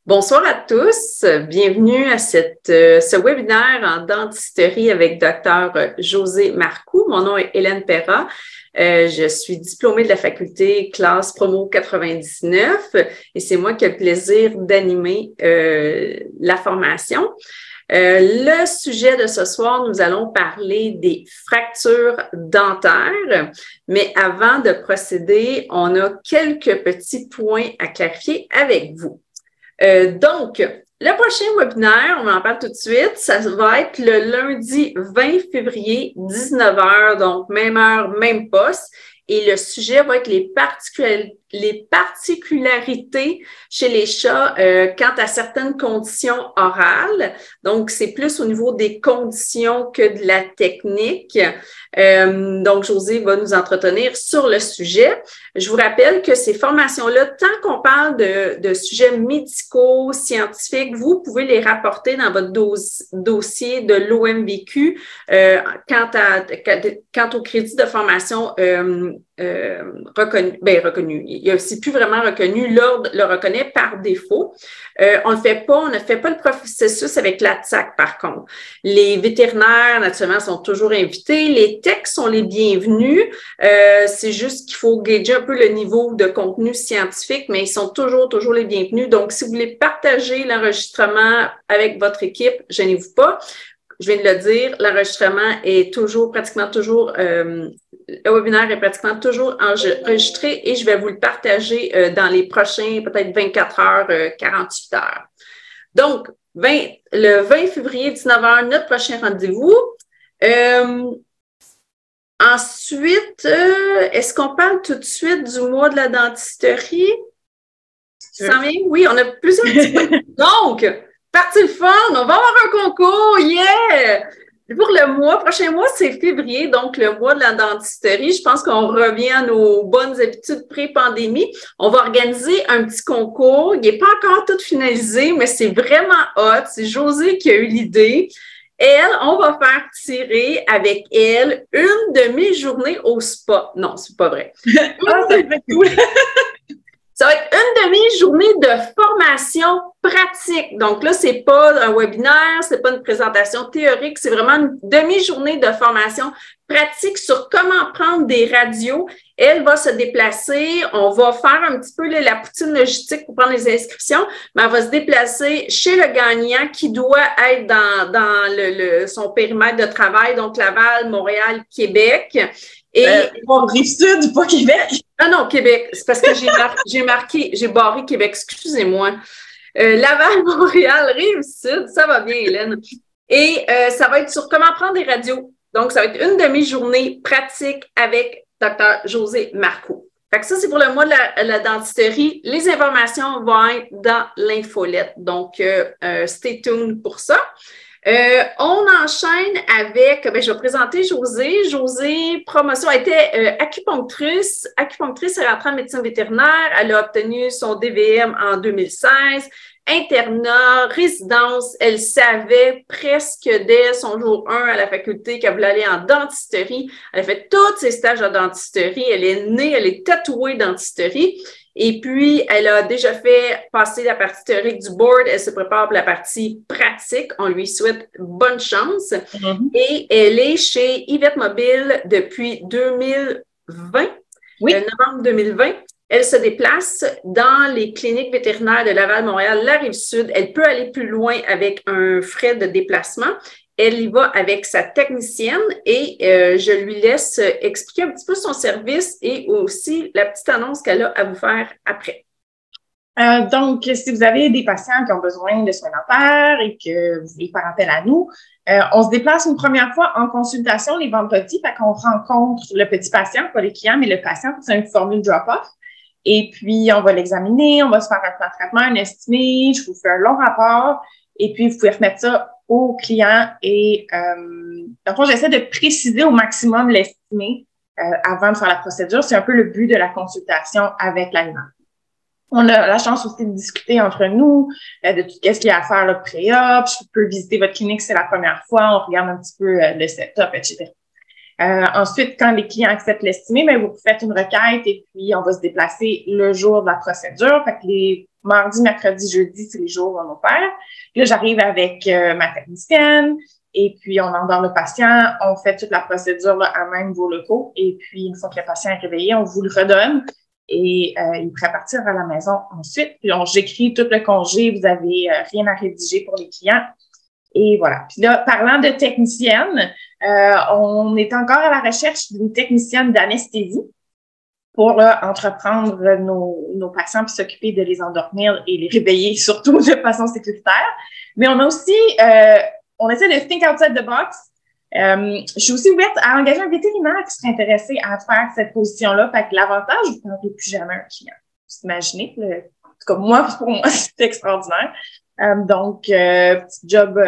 Bonsoir à tous, bienvenue à ce webinaire en dentisterie avec Dr. José Marcoux. Mon nom est Hélène Perra. Je suis diplômée de la faculté classe promo 99 et c'est moi qui ai le plaisir d'animer la formation. Le sujet de ce soir, nous allons parler des fractures dentaires, mais avant de procéder, on a quelques petits points à clarifier avec vous. Donc, le prochain webinaire, on en parle tout de suite, ça va être le lundi 20 février, 19h, donc même heure, même poste. Et le sujet va être les particularités chez les chats quant à certaines conditions orales. Donc, c'est plus au niveau des conditions que de la technique. Donc, José va nous entretenir sur le sujet. Je vous rappelle que ces formations-là, tant qu'on parle de sujets médicaux, scientifiques, vous pouvez les rapporter dans votre dossier de l'OMVQ quant au crédit de formation reconnu. C'est plus vraiment reconnu, l'ordre le reconnaît par défaut. On ne fait pas le processus avec la TSAC, par contre. Les vétérinaires, naturellement, sont toujours invités. Les techs sont les bienvenus. C'est juste qu'il faut gager un peu le niveau de contenu scientifique, mais ils sont toujours les bienvenus. Donc, si vous voulez partager l'enregistrement avec votre équipe, gênez-vous pas. Je viens de le dire, l'enregistrement est pratiquement toujours, le webinaire est pratiquement toujours enregistré et je vais vous le partager dans les prochains, peut-être 24 heures, 48 heures. Donc, le 20 février, 19h, notre prochain rendez-vous. Ensuite, est-ce qu'on parle tout de suite du mois de la dentisterie? Ça vient? Oui, on a plusieurs petits points. Donc, parti le fun, on va avoir un concours, yeah! Pour le prochain mois, c'est février, donc le mois de la dentisterie. Je pense qu'on revient à nos bonnes habitudes pré-pandémie. On va organiser un petit concours. Il n'est pas encore tout finalisé, mais c'est vraiment hot. C'est José qui a eu l'idée. On va faire tirer avec elle une demi-journée au spa. Non, c'est pas vrai. Ça va être cool. Ça va être une demi-journée de formation pratique. Donc là, c'est pas un webinaire, c'est pas une présentation théorique, c'est vraiment une demi-journée de formation pratique sur comment prendre des radios. Elle va se déplacer, on va faire un petit peu la poutine logistique pour prendre les inscriptions, mais elle va se déplacer chez le gagnant qui doit être dans son périmètre de travail, donc Laval, Montréal, Québec. Et Rive-Sud, pas Québec. Ah non, Québec. C'est parce que j'ai barré Québec. Excusez-moi. Laval, Montréal, Rive-Sud, ça va bien, Hélène. Et ça va être sur comment prendre des radios. Donc, ça va être une demi-journée pratique avec Dr. José Marcoux. Fait que ça, c'est pour le mois de la dentisterie. Les informations vont être dans l'infolette. Donc, stay tuned pour ça. On enchaîne avec, je vais présenter José. José, promotion, elle était acupunctrice. Acupunctrice, elle est rentrée en médecine vétérinaire. Elle a obtenu son DVM en 2016. Internat, résidence, elle savait presque dès son jour 1 à la faculté qu'elle voulait aller en dentisterie. Elle a fait tous ses stages de dentisterie. Elle est née, elle est tatouée dentisterie. Et puis, elle a déjà fait passer la partie théorique du board. Elle se prépare pour la partie pratique. On lui souhaite bonne chance. Mm-hmm. Et elle est chez Yvette Mobile depuis 2020, oui. Novembre 2020. Elle se déplace dans les cliniques vétérinaires de Laval, Montréal, la Rive-Sud. Elle peut aller plus loin avec un frais de déplacement. Elle y va avec sa technicienne et je lui laisse expliquer un petit peu son service et aussi la petite annonce qu'elle a à vous faire après. Donc, si vous avez des patients qui ont besoin de soins dentaires et que vous voulez faire appel à nous, on se déplace une première fois en consultation les vendredis, fait qu'on rencontre le petit patient, pas les clients, mais le patient, c'est une formule drop-off. Et puis, on va l'examiner, on va se faire un plan de traitement, un estimé, je vous fais un long rapport et puis vous pouvez remettre ça au client et dans le fond, j'essaie de préciser au maximum l'estimé avant de faire la procédure. C'est un peu le but de la consultation avec l'animal. On a la chance aussi de discuter entre nous de tout ce qu'il y a à faire le pré-op. Je peux visiter votre clinique si c'est la première fois. On regarde un petit peu le setup, etc. Ensuite, quand les clients acceptent l'estimé, vous faites une requête et puis on va se déplacer le jour de la procédure. Fait que mardi, mercredi, jeudi, c'est les jours où on opère. Puis là, j'arrive avec ma technicienne et puis on endort le patient. On fait toute la procédure là, à même vos locaux. Et puis, une fois que le patient est réveillé, on vous le redonne et il pourrait partir à la maison ensuite. Puis j'écris tout le congé. Vous avez rien à rédiger pour les clients. Et voilà. Puis là, parlant de technicienne, on est encore à la recherche d'une technicienne d'anesthésie pour entreprendre nos patients puis s'occuper de les endormir et les réveiller, surtout de façon sécuritaire. Mais on a aussi, on essaie de think outside the box. Je suis aussi ouverte à engager un vétérinaire qui serait intéressé à faire cette position-là. Fait que l'avantage, vous ne perdez plus jamais un client. Vous imaginez? En tout cas, pour moi, c'est extraordinaire. Donc, petit job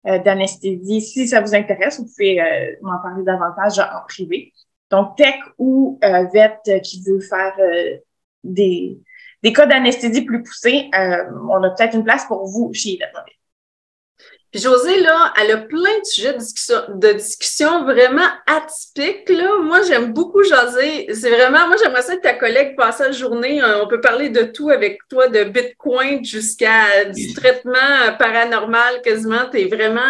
d'anesthésie. Si ça vous intéresse, vous pouvez m'en parler davantage en privé. Donc, tech ou vet qui veut faire des cas d'anesthésie plus poussés, on a peut-être une place pour vous chez Yvette Mobile. Puis Josée, là, elle a plein de sujets de discussion vraiment atypiques, là. Moi, j'aime beaucoup jaser. C'est vraiment, moi, j'aimerais ça que ta collègue passe la journée. On peut parler de tout avec toi, de Bitcoin jusqu'à du traitement paranormal quasiment. T'es vraiment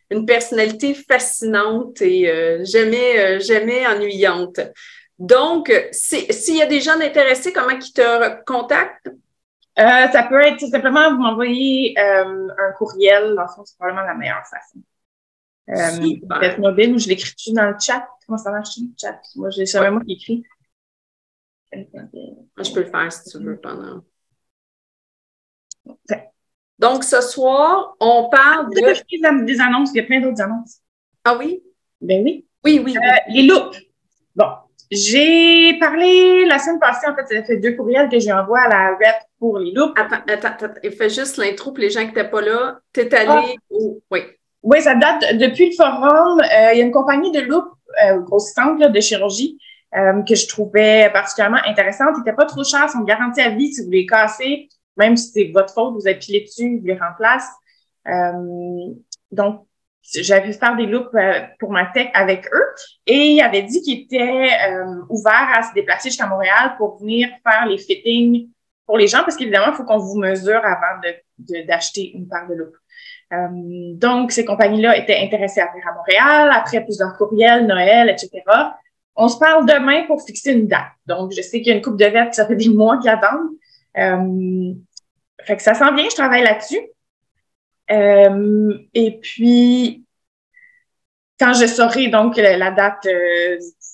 une personnalité fascinante et jamais ennuyante. Donc, s'il y a des gens intéressés, comment ils te contactent? Ça peut être tout simplement vous m'envoyer un courriel. Dans le fond, c'est probablement la meilleure façon. Yvette Mobile, ou je l'écris-tu dans le chat? Comment ça marche le chat? Moi, c'est jamais moi qui écris. Je peux le faire si tu veux pendant. Okay. Donc, ce soir, on parle de... des annonces. Il y a plein d'autres annonces. Ah oui? Ben oui. Oui. Les loupes. Bon. J'ai parlé la semaine passée, en fait, ça fait 2 courriels que j'ai envoyés à la rep pour les loupes. Attends. Il fait juste l'intro pour les gens qui n'étaient pas là. T'es allé où? Oui. Oui, ça date depuis le forum. Il y a une compagnie de loupes grossissantes de chirurgie que je trouvais particulièrement intéressante. Ils n'étaient pas trop chers, sont garantis à vie si vous les cassez. Même si c'est votre faute, vous appuyez dessus, vous les remplacez. Donc, j'avais fait faire des loupes pour ma tech avec eux et ils avaient dit qu'ils étaient ouverts à se déplacer jusqu'à Montréal pour venir faire les fittings pour les gens parce qu'évidemment, il faut qu'on vous mesure avant d'acheter une paire de loupes. Donc, ces compagnies-là étaient intéressées à venir à Montréal après plusieurs courriels, Noël, etc. On se parle demain pour fixer une date. Donc, je sais qu'il y a une couple de vêtements, ça fait des mois qui attendent. Fait que ça s'en vient, je travaille là-dessus. Et puis, quand je saurai donc la date,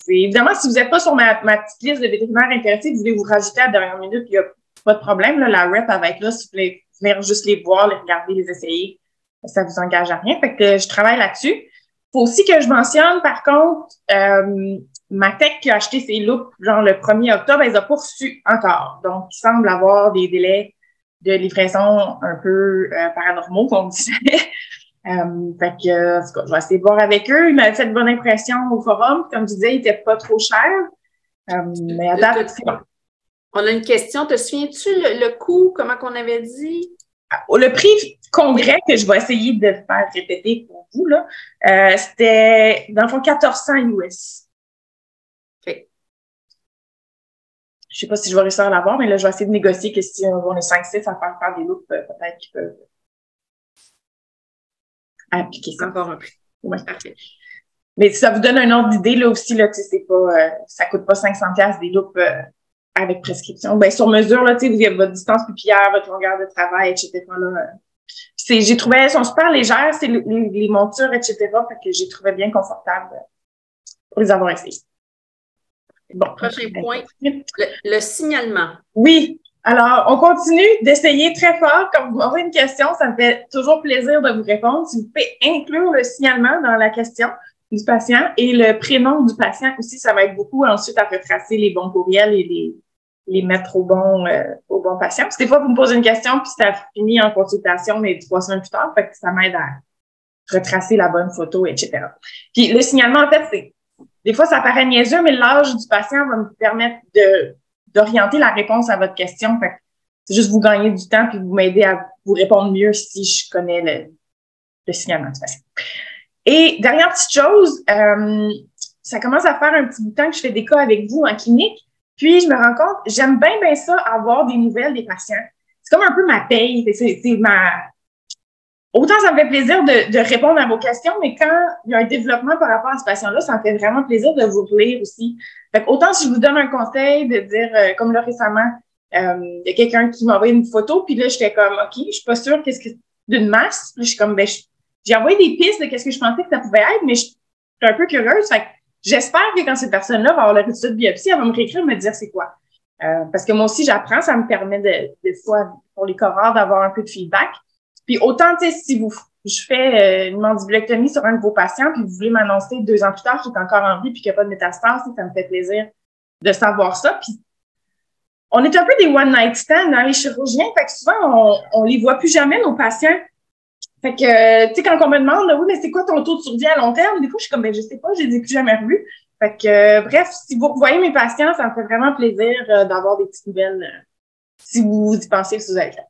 évidemment, si vous n'êtes pas sur ma petite liste de vétérinaires intéressés, vous voulez vous rajouter à la dernière minute, il n'y a pas de problème. Là, la rep, elle va être là si vous voulez venir juste les voir, les regarder, les essayer. Ça vous engage à rien. Fait que je travaille là-dessus. Il faut aussi que je mentionne, par contre, ma tech qui a acheté ses loupes, genre le 1er octobre, elle les a pas reçues encore. Donc, il semble avoir des délais de livraison un peu paranormaux, comme on disait. Fait que, en tout cas, je vais essayer de voir avec eux. Ils m'avaient fait de bonne impression au forum. Comme je disais, ils n'étaient pas trop chers. Mais à date, c'est bon. On a une question. Te souviens-tu le coût, comment qu'on avait dit? Le prix congrès que je vais essayer de faire répéter pour vous, là, c'était, dans le fond, 1400 US. OK. Je sais pas si je vais réussir à l'avoir, mais là, je vais essayer de négocier que si on est 5-6 à faire des loupes, peut-être qu'ils peuvent appliquer ça. Encore un prix. Ouais. Parfait. Mais si ça vous donne un ordre d'idée, là aussi, là, tu sais, c'est pas, ça coûte pas 500$ des loupes avec prescription. Ben, sur mesure, là, tu sais, vous avez votre distance pupillaire, votre longueur de travail, etc. Là, j'ai trouvé, elles sont super légères, c'est les montures, etc. Fait que j'ai trouvé bien confortable pour les avoir essayées. Bon. Prochain point, le signalement. Oui. Alors, on continue d'essayer très fort. Quand vous m'envoyez une question, ça me fait toujours plaisir de vous répondre. Si vous pouvez inclure le signalement dans la question du patient et le prénom du patient aussi, ça va être beaucoup ensuite à retracer les bons courriels et les mettre au bon patient. Parce que des fois, vous me posez une question puis ça finit en consultation, mais 3 semaines plus tard, fait que ça m'aide à retracer la bonne photo, etc. Puis le signalement, en fait, c'est des fois, ça paraît niaiseux, mais l'âge du patient va me permettre d'orienter la réponse à votre question. Fait que c'est juste vous gagner du temps puis vous m'aider à vous répondre mieux si je connais le signalement du patient. Et dernière petite chose, ça commence à faire un petit bout de temps que je fais des cas avec vous en clinique. Puis, je me rends compte, j'aime bien ça, avoir des nouvelles des patients. comme un peu ma paye. C'est ma... Autant ça me fait plaisir de répondre à vos questions, mais quand il y a un développement par rapport à ce patient-là, ça me fait vraiment plaisir de vous relire aussi. Fait que autant si je vous donne un conseil de dire, comme là récemment, il y a quelqu'un qui m'a envoyé une photo, puis là, j'étais comme, OK, je suis pas sûre qu'est-ce que d'une masse. Puis là, je suis comme, ben, j'ai envoyé des pistes de qu'est-ce que je pensais que ça pouvait être, mais je suis un peu curieuse. Fait que j'espère que quand cette personne-là va avoir le résultat de biopsie, elle va me réécrire, me dire c'est quoi. Parce que moi aussi, j'apprends, ça me permet des fois, pour les cohorts, d'avoir un peu de feedback. Puis autant, tu sais, si je fais une mandibulectomie sur un de vos patients, puis vous voulez m'annoncer 2 ans plus tard qu'il est encore en vie puis qu'il n'y a pas de métastase, ça me fait plaisir de savoir ça. Puis on est un peu des one-night stands dans les chirurgiens, fait que souvent, on les voit plus jamais, nos patients. Fait que, tu sais, quand on me demande, oui, mais c'est quoi ton taux de survie à long terme? Des fois, je suis comme, ben, je sais pas, je les ai plus jamais revus. Fait que, bref, si vous revoyez mes patients, ça me fait vraiment plaisir d'avoir des petites nouvelles si vous y pensez, si vous avez fait.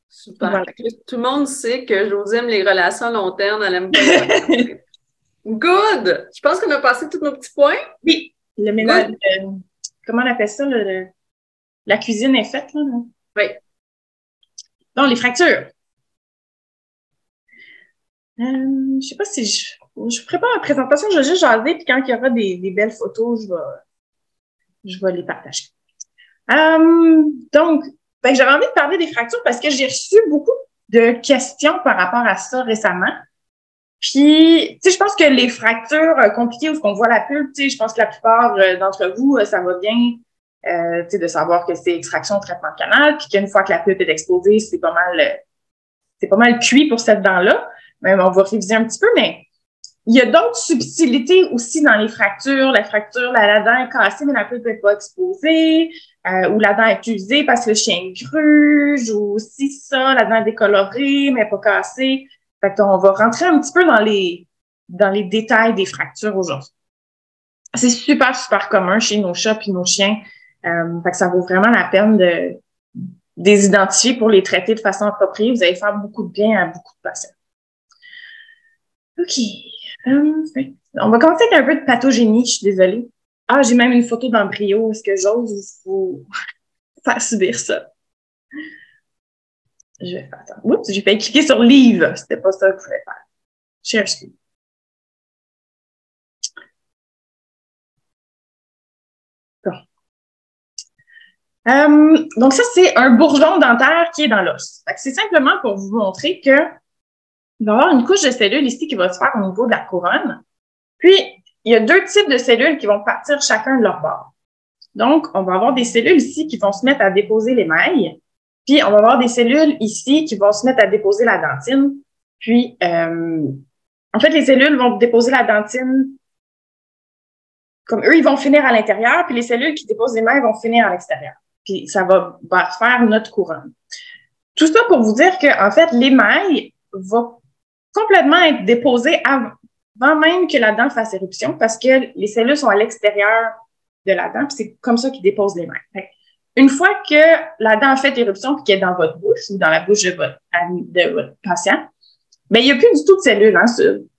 Super. Voilà. Tout le monde sait que Josée aime les relations à long terme, elle aime pas. Good! Je pense qu'on a passé tous nos petits points. Oui. Le ménage, comment on appelle ça? La cuisine est faite, là. Oui. Donc, les fractures. Je sais pas si je prépare la présentation, je vais juste jaser, puis quand il y aura des belles photos, je vais les partager. Donc, j'avais envie de parler des fractures parce que j'ai reçu beaucoup de questions par rapport à ça récemment. Puis, tu sais, je pense que les fractures compliquées où on voit la pulpe, tu sais, je pense que la plupart d'entre vous, ça va bien, tu sais, de savoir que c'est extraction, traitement de canal, puis qu'une fois que la pulpe est exposée, c'est pas mal cuit pour cette dent-là. Même on va réviser un petit peu, mais il y a d'autres subtilités aussi dans les fractures. La fracture, la dent est cassée, mais la pulpe n'est pas exposée, ou la dent est usée parce que le chien gruge, ou aussi ça, la dent est décolorée, mais pas cassée. Fait qu'on va rentrer un petit peu dans les détails des fractures aujourd'hui. C'est super, super commun chez nos chats et nos chiens. Fait que ça vaut vraiment la peine de les identifier pour les traiter de façon appropriée. Vous allez faire beaucoup de bien à beaucoup de patients. OK. On va commencer avec un peu de pathogénie, je suis désolée. Ah, j'ai même une photo d'embryo. Est-ce que j'ose vous faire subir ça? Je vais faire ça. Oups, j'ai failli cliquer sur Leave. C'était pas ça que je voulais faire. Share screen. Bon. Donc ça, c'est un bourgeon dentaire qui est dans l'os. C'est simplement pour vous montrer que il va y avoir une couche de cellules ici qui va se faire au niveau de la couronne. Puis, il y a 2 types de cellules qui vont partir chacun de leur bord. Donc, on va avoir des cellules ici qui vont se mettre à déposer l'émail. Puis, on va avoir des cellules ici qui vont se mettre à déposer la dentine. Puis, en fait, les cellules vont déposer la dentine comme eux, ils vont finir à l'intérieur, puis les cellules qui déposent l'émail vont finir à l'extérieur. Puis, ça va faire notre couronne. Tout ça pour vous dire que, en fait, l'émail va complètement être déposé avant même que la dent fasse éruption parce que les cellules sont à l'extérieur de la dent, puis c'est comme ça qu'ils déposent l'émail. Une fois que la dent a fait éruption puis qu'elle est dans votre bouche ou dans la bouche de votre patient, ben il n'y a plus du tout de cellules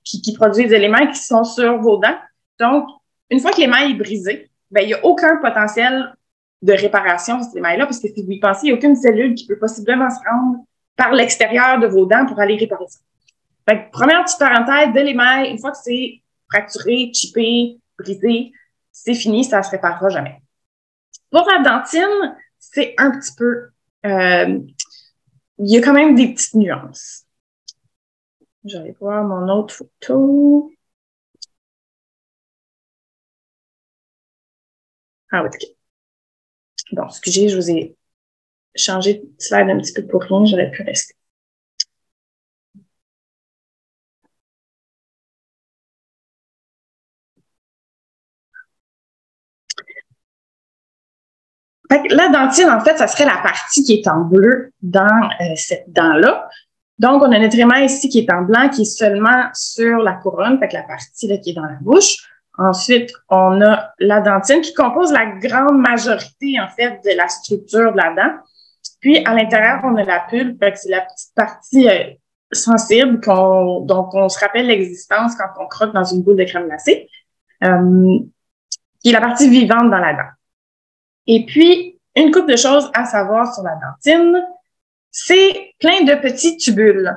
qui produisent des éléments qui sont sur vos dents. Donc, une fois que l'émail est brisé, ben il n'y a aucun potentiel de réparation de cet émail-là parce que si vous y pensez, il n'y a aucune cellule qui peut possiblement se rendre par l'extérieur de vos dents pour aller réparer ça. Fait que, première petite parenthèse, de l'émail, une fois que c'est fracturé, chippé, brisé, c'est fini, ça ne se réparera jamais. Pour la dentine, c'est un petit peu... il y a quand même des petites nuances. Je vais voir mon autre photo. Ah oui, OK. Bon, excusez, je vous ai changé de slide un petit peu pour rien, j'aurais pu rester. Fait que la dentine, en fait, ça serait la partie qui est en bleu dans cette dent-là. Donc, on a notre émail ici qui est en blanc, qui est seulement sur la couronne, fait que la partie là, qui est dans la bouche. Ensuite, on a la dentine qui compose la grande majorité, en fait, de la structure de la dent. Puis, à l'intérieur, on a la pulpe, fait que c'est la petite partie sensible dont on se rappelle l'existence quand on croque dans une boule de crème glacée, qui est la partie vivante dans la dent. Et puis, une couple de choses à savoir sur la dentine. C'est plein de petits tubules.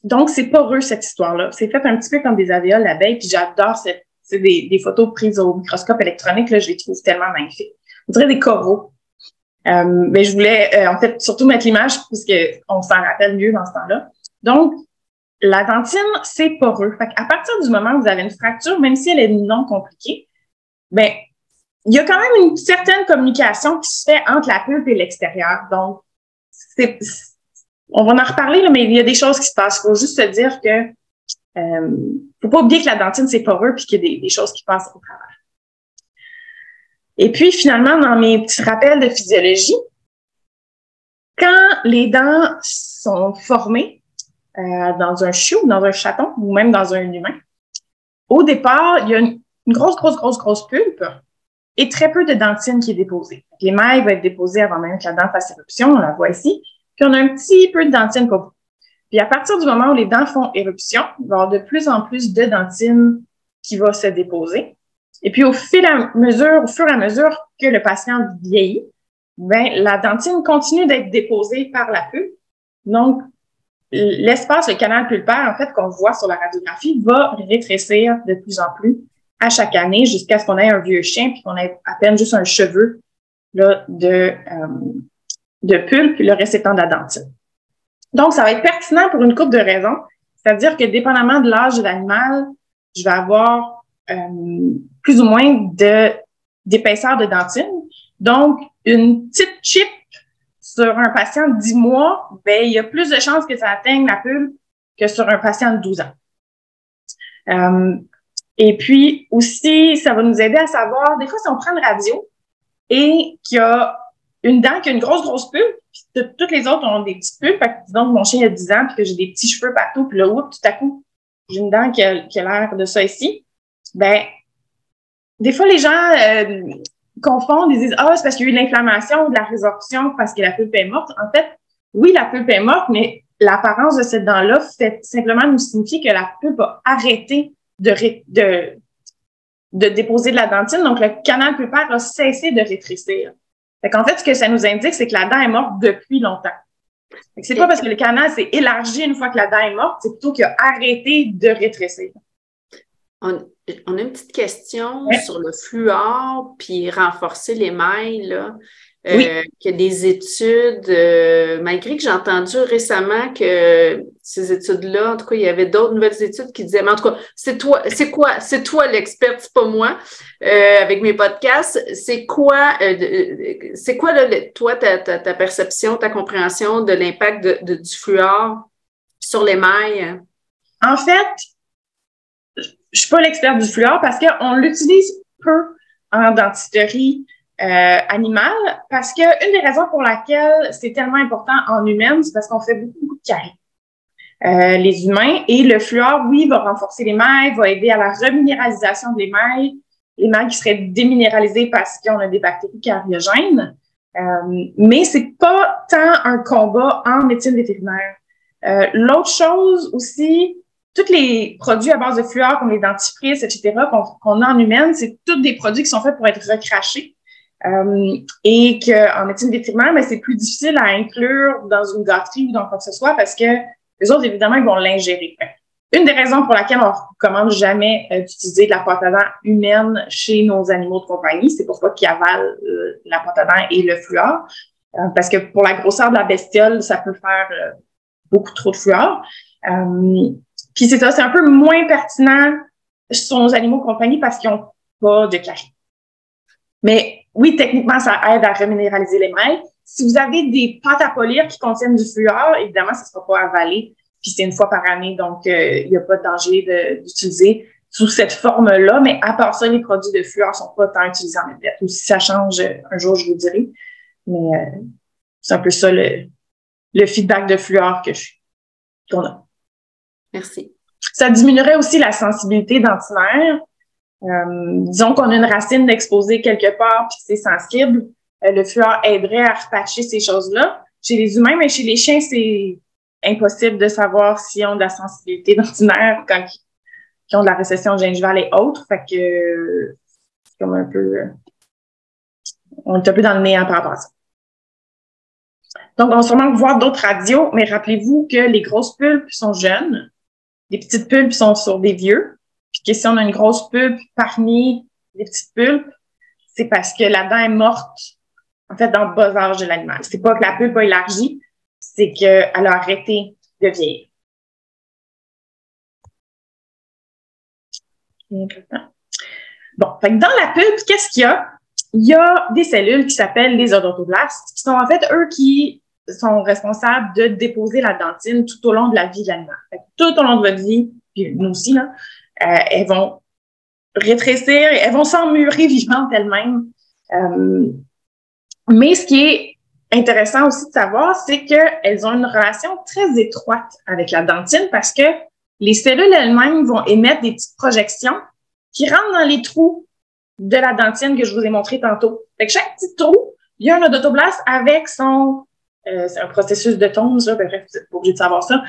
Donc, c'est poreux, cette histoire-là. C'est fait un petit peu comme des alvéoles d'abeilles, puis j'adore c'est des photos prises au microscope électronique, là, je les trouve tellement magnifiques. On dirait des coraux. Mais je voulais, en fait, surtout mettre l'image, puisqu'on s'en rappelle mieux dans ce temps-là. Donc, la dentine, c'est poreux. Fait qu'à partir du moment où vous avez une fracture, même si elle est non compliquée, ben, il y a quand même une certaine communication qui se fait entre la pulpe et l'extérieur. Donc, on va en reparler, là, mais il y a des choses qui se passent. Il faut juste se dire que faut pas oublier que la dentine, c'est poreux puis qu'il y a des choses qui passent au travers. Et puis, finalement, dans mes petits rappels de physiologie, quand les dents sont formées dans un chiot, dans un chaton ou même dans un humain, au départ, il y a une grosse pulpe et très peu de dentine qui est déposée. L'émail va être déposé avant même que la dent fasse éruption, on la voit ici. Puis on a un petit peu de dentine pour vous. Puis à partir du moment où les dents font éruption, il va y avoir de plus en plus de dentine qui va se déposer. Et puis au fur et à mesure que le patient vieillit, ben, la dentine continue d'être déposée par la pulpe. Donc, l'espace, le canal pulpaire, en fait, qu'on voit sur la radiographie, va rétrécir de plus en plus à chaque année jusqu'à ce qu'on ait un vieux chien puis qu'on ait à peine juste un cheveu là, de pulpe, puis le reste étant de la dentine. Donc, ça va être pertinent pour une couple de raisons. C'est-à-dire que, dépendamment de l'âge de l'animal, je vais avoir plus ou moins d'épaisseur de dentine. Donc, une petite chip sur un patient de 10 mois, ben, il y a plus de chances que ça atteigne la pulpe que sur un patient de 12 ans. Et puis, aussi, ça va nous aider à savoir, des fois, si on prend une radio et qu'il y a une dent qui a une grosse pulpe, puis toutes les autres ont des petites pulpes. Disons que mon chien a 10 ans, puis que j'ai des petits cheveux partout, puis là, tout à coup, j'ai une dent qui a l'air de ça ici. Ben, des fois, les gens confondent, ils disent « Ah, c'est parce qu'il y a eu de l'inflammation ou de la résorption parce que la pulpe est morte. » En fait, oui, la pulpe est morte, mais l'apparence de cette dent-là fait simplement nous signifier que la pulpe a arrêté de déposer de la dentine, donc le canal pulpaire a cessé de rétrécir. Fait qu'en fait, ce que ça nous indique, c'est que la dent est morte depuis longtemps. Fait que c'est pas parce que le canal s'est élargi une fois que la dent est morte, c'est plutôt qu'il a arrêté de rétrécir. On a une petite question sur le fluor, puis renforcer l'émail, là. Oui. Qu'il y a des études, malgré que j'ai entendu récemment que ces études-là, en tout cas, il y avait d'autres nouvelles études qui disaient, mais en tout cas, c'est toi l'experte, c'est pas moi, avec mes podcasts, c'est quoi là, toi, ta perception, ta compréhension de l'impact du fluor sur l'émail? En fait, je suis pas l'experte du fluor parce qu'on l'utilise peu en dentisterie animale, parce que une des raisons pour laquelle c'est tellement important en humaine, c'est parce qu'on fait beaucoup de caries. Les humains, et le fluor, oui, va renforcer l'émail, va aider à la reminéralisation de l'émail qui serait déminéralisé parce qu'on a des bactéries cariogènes, mais c'est pas tant un combat en médecine vétérinaire. L'autre chose aussi, tous les produits à base de fluor, comme les dentifrices, etc., qu'on a en humaine, c'est tous des produits qui sont faits pour être recrachés. Et qu'en médecine vétérinaire, mais c'est plus difficile à inclure dans une gâterie ou dans quoi que ce soit parce que les autres, évidemment, ils vont l'ingérer. Une des raisons pour laquelle on ne recommande jamais d'utiliser de la pâte à dents humaine chez nos animaux de compagnie, c'est pour pas qu'ils avalent la pâte à dents et le fluor. Parce que pour la grosseur de la bestiole, ça peut faire beaucoup trop de fluor. Puis c'est ça, c'est un peu moins pertinent sur nos animaux de compagnie parce qu'ils n'ont pas de caries. Mais oui, techniquement, ça aide à reminéraliser l'émail. Si vous avez des pâtes à polir qui contiennent du fluor, évidemment, ça ne sera pas avalé. Puis c'est une fois par année, donc il n'y a pas de danger d'utiliser sous cette forme-là. Mais à part ça, les produits de fluor ne sont pas tant utilisés en médiate. Ou si ça change, un jour, je vous dirai. Mais c'est un peu ça le feedback de fluor qu'on a. Merci. Ça diminuerait aussi la sensibilité dentinaire. Disons qu'on a une racine d'exposé quelque part puis c'est sensible, le fluor aiderait à repatcher ces choses-là. Chez les humains, mais chez les chiens, c'est impossible de savoir s'ils ont de la sensibilité dentinaire quand ils ont de la récession gingivale et autres. Fait que c'est comme un peu on est un peu dans le néant par rapport à ça. Donc, on va sûrement voir d'autres radios, mais rappelez-vous que les grosses pulpes sont jeunes, les petites pulpes sont sur des vieux, puis que si on a une grosse pulpe parmi les petites pulpes, c'est parce que la dent est morte, en fait, dans le bas âge de l'animal. C'est pas que la pulpe a élargi, c'est qu'elle a arrêté de vieillir. Bon, fait que dans la pulpe, qu'est-ce qu'il y a? Il y a des cellules qui s'appellent les odontoblastes, qui sont en fait eux qui sont responsables de déposer la dentine tout au long de la vie de l'animal. Tout au long de votre vie, puis nous aussi, là, elles vont rétrécir, elles vont s'emmurer vivantes elles-mêmes. Mais ce qui est intéressant aussi de savoir, c'est qu'elles ont une relation très étroite avec la dentine parce que les cellules elles-mêmes vont émettre des petites projections qui rentrent dans les trous de la dentine que je vous ai montré tantôt. Fait que chaque petit trou, il y a un odontoblaste avec son... c'est un processus de tonze, là, bref, vous n'êtes pas obligé de savoir ça.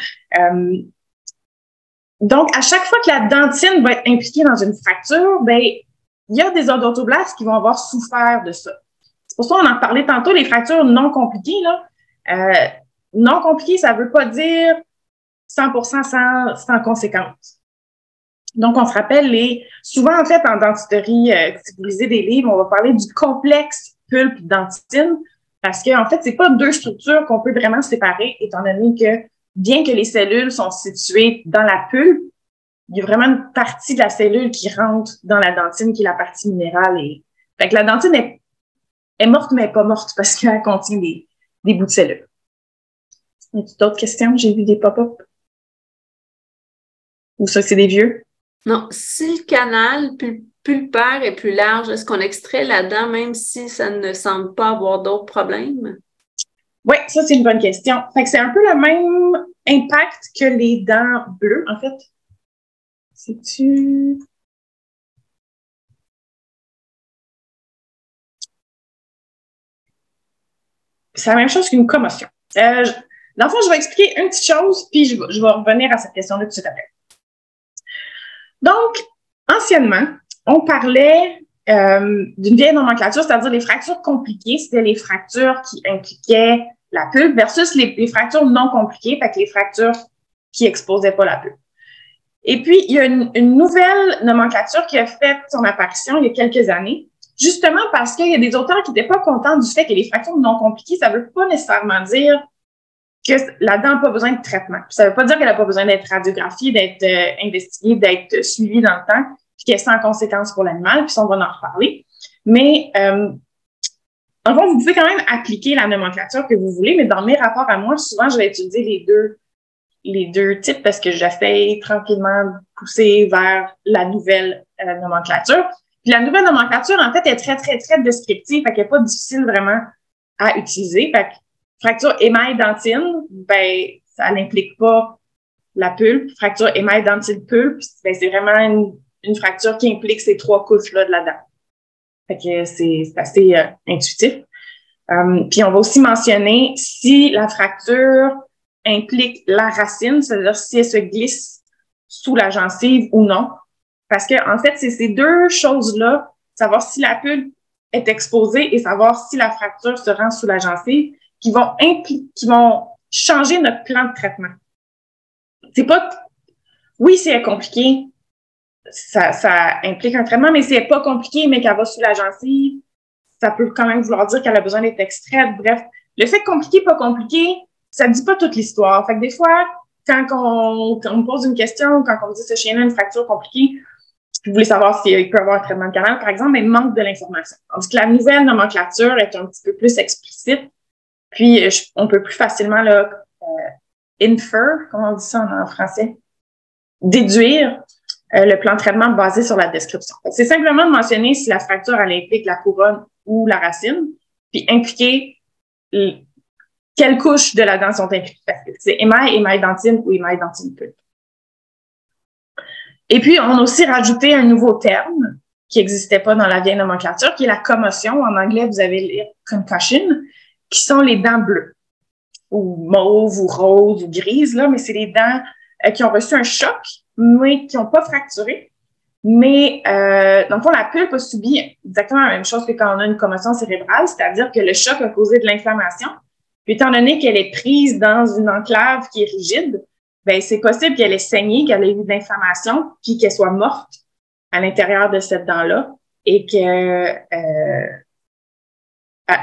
Donc, à chaque fois que la dentine va être impliquée dans une fracture, ben, il y a des odontoblastes qui vont avoir souffert de ça. C'est pour ça qu'on en parlait tantôt, les fractures non compliquées, là. Non compliquées, ça veut pas dire 100% sans conséquence. Donc, on se rappelle souvent, en fait, en dentisterie, si vous lisez des livres, on va parler du complexe pulpe-dentine parce que, en fait, c'est pas deux structures qu'on peut vraiment séparer, étant donné que, bien que les cellules sont situées dans la pulpe, il y a vraiment une partie de la cellule qui rentre dans la dentine, qui est la partie minérale. Fait que la dentine est morte, mais pas morte parce qu'elle contient des bouts de cellules. Y a-t-il d'autres questions? J'ai vu des pop-up. Ou ça, c'est des vieux? Non, si le canal pulpaire est plus large, est-ce qu'on extrait la dent même si ça ne semble pas avoir d'autres problèmes? Oui, ça, c'est une bonne question. Fait que c'est un peu le même impact que les dents bleues, en fait. C'est-tu... C'est la même chose qu'une commotion. Dans le fond, je vais expliquer une petite chose, puis je vais revenir à cette question-là tout de suite après. Donc, anciennement, on parlait d'une vieille nomenclature, c'est-à-dire les fractures compliquées, c'était les fractures qui impliquaient la pulpe versus les fractures non compliquées, fait que les fractures qui exposaient pas la pulpe. Et puis, il y a une nouvelle nomenclature qui a fait son apparition il y a quelques années, justement parce qu'il y a des auteurs qui n'étaient pas contents du fait que les fractures non compliquées, ça ne veut pas nécessairement dire que la dent n'a pas besoin de traitement. Ça ne veut pas dire qu'elle n'a pas besoin d'être radiographiée, d'être investiguée, d'être suivie dans le temps, puis qu'elle est sans conséquence pour l'animal, puis ça, on va en reparler. Mais, en fond, vous pouvez quand même appliquer la nomenclature que vous voulez, mais dans mes rapports à moi, souvent, je vais utiliser les deux types parce que j'essaie tranquillement de pousser vers la nouvelle nomenclature. Puis la nouvelle nomenclature, en fait, est très, très, très descriptive, fait qu'elle n'est pas difficile vraiment à utiliser. Fait que fracture émail-dentine, ben, ça n'implique pas la pulpe. Fracture émail-dentine-pulpe, ben, c'est vraiment une fracture qui implique ces trois couches-là de la dent. Fait que c'est assez intuitif. Puis on va aussi mentionner si la fracture implique la racine, c'est-à-dire si elle se glisse sous la gencive ou non. Parce que, en fait, c'est ces deux choses-là, savoir si la pulpe est exposée et savoir si la fracture se rend sous la gencive, qui vont changer notre plan de traitement. C'est pas, oui, c'est compliqué, ça implique un traitement, mais si elle n'est pas compliqué, mais qu'elle va sous la gencive, ça peut quand même vouloir dire qu'elle a besoin d'être extraite. Bref, le fait compliqué, pas compliqué, ça ne dit pas toute l'histoire. Fait que des fois, quand on me pose une question, quand on me dit ce chien-là a une fracture compliquée, vous voulez savoir s'il peut avoir un traitement de canal, par exemple, mais il manque de l'information. Tandis que la nouvelle nomenclature est un petit peu plus explicite, puis on peut plus facilement là, infer, comment on dit ça en français, déduire le plan de traitement basé sur la description. C'est simplement de mentionner si la fracture elle implique la couronne ou la racine, puis impliquer quelles couches de la dent sont impliquées. C'est émail-dentine ou émail-dentine-pulpe. Et puis, on a aussi rajouté un nouveau terme qui n'existait pas dans la vieille nomenclature, qui est la commotion. En anglais, vous avez les concussion, qui sont les dents bleues, ou mauve, ou rose, ou grise, là, mais c'est les dents qui ont reçu un choc, mais qui n'ont pas fracturé. Mais, dans le fond, la pulpe a subi exactement la même chose que quand on a une commotion cérébrale, c'est-à-dire que le choc a causé de l'inflammation. Puis, étant donné qu'elle est prise dans une enclave qui est rigide, ben c'est possible qu'elle ait saigné, qu'elle ait eu de l'inflammation, puis qu'elle soit morte à l'intérieur de cette dent-là et que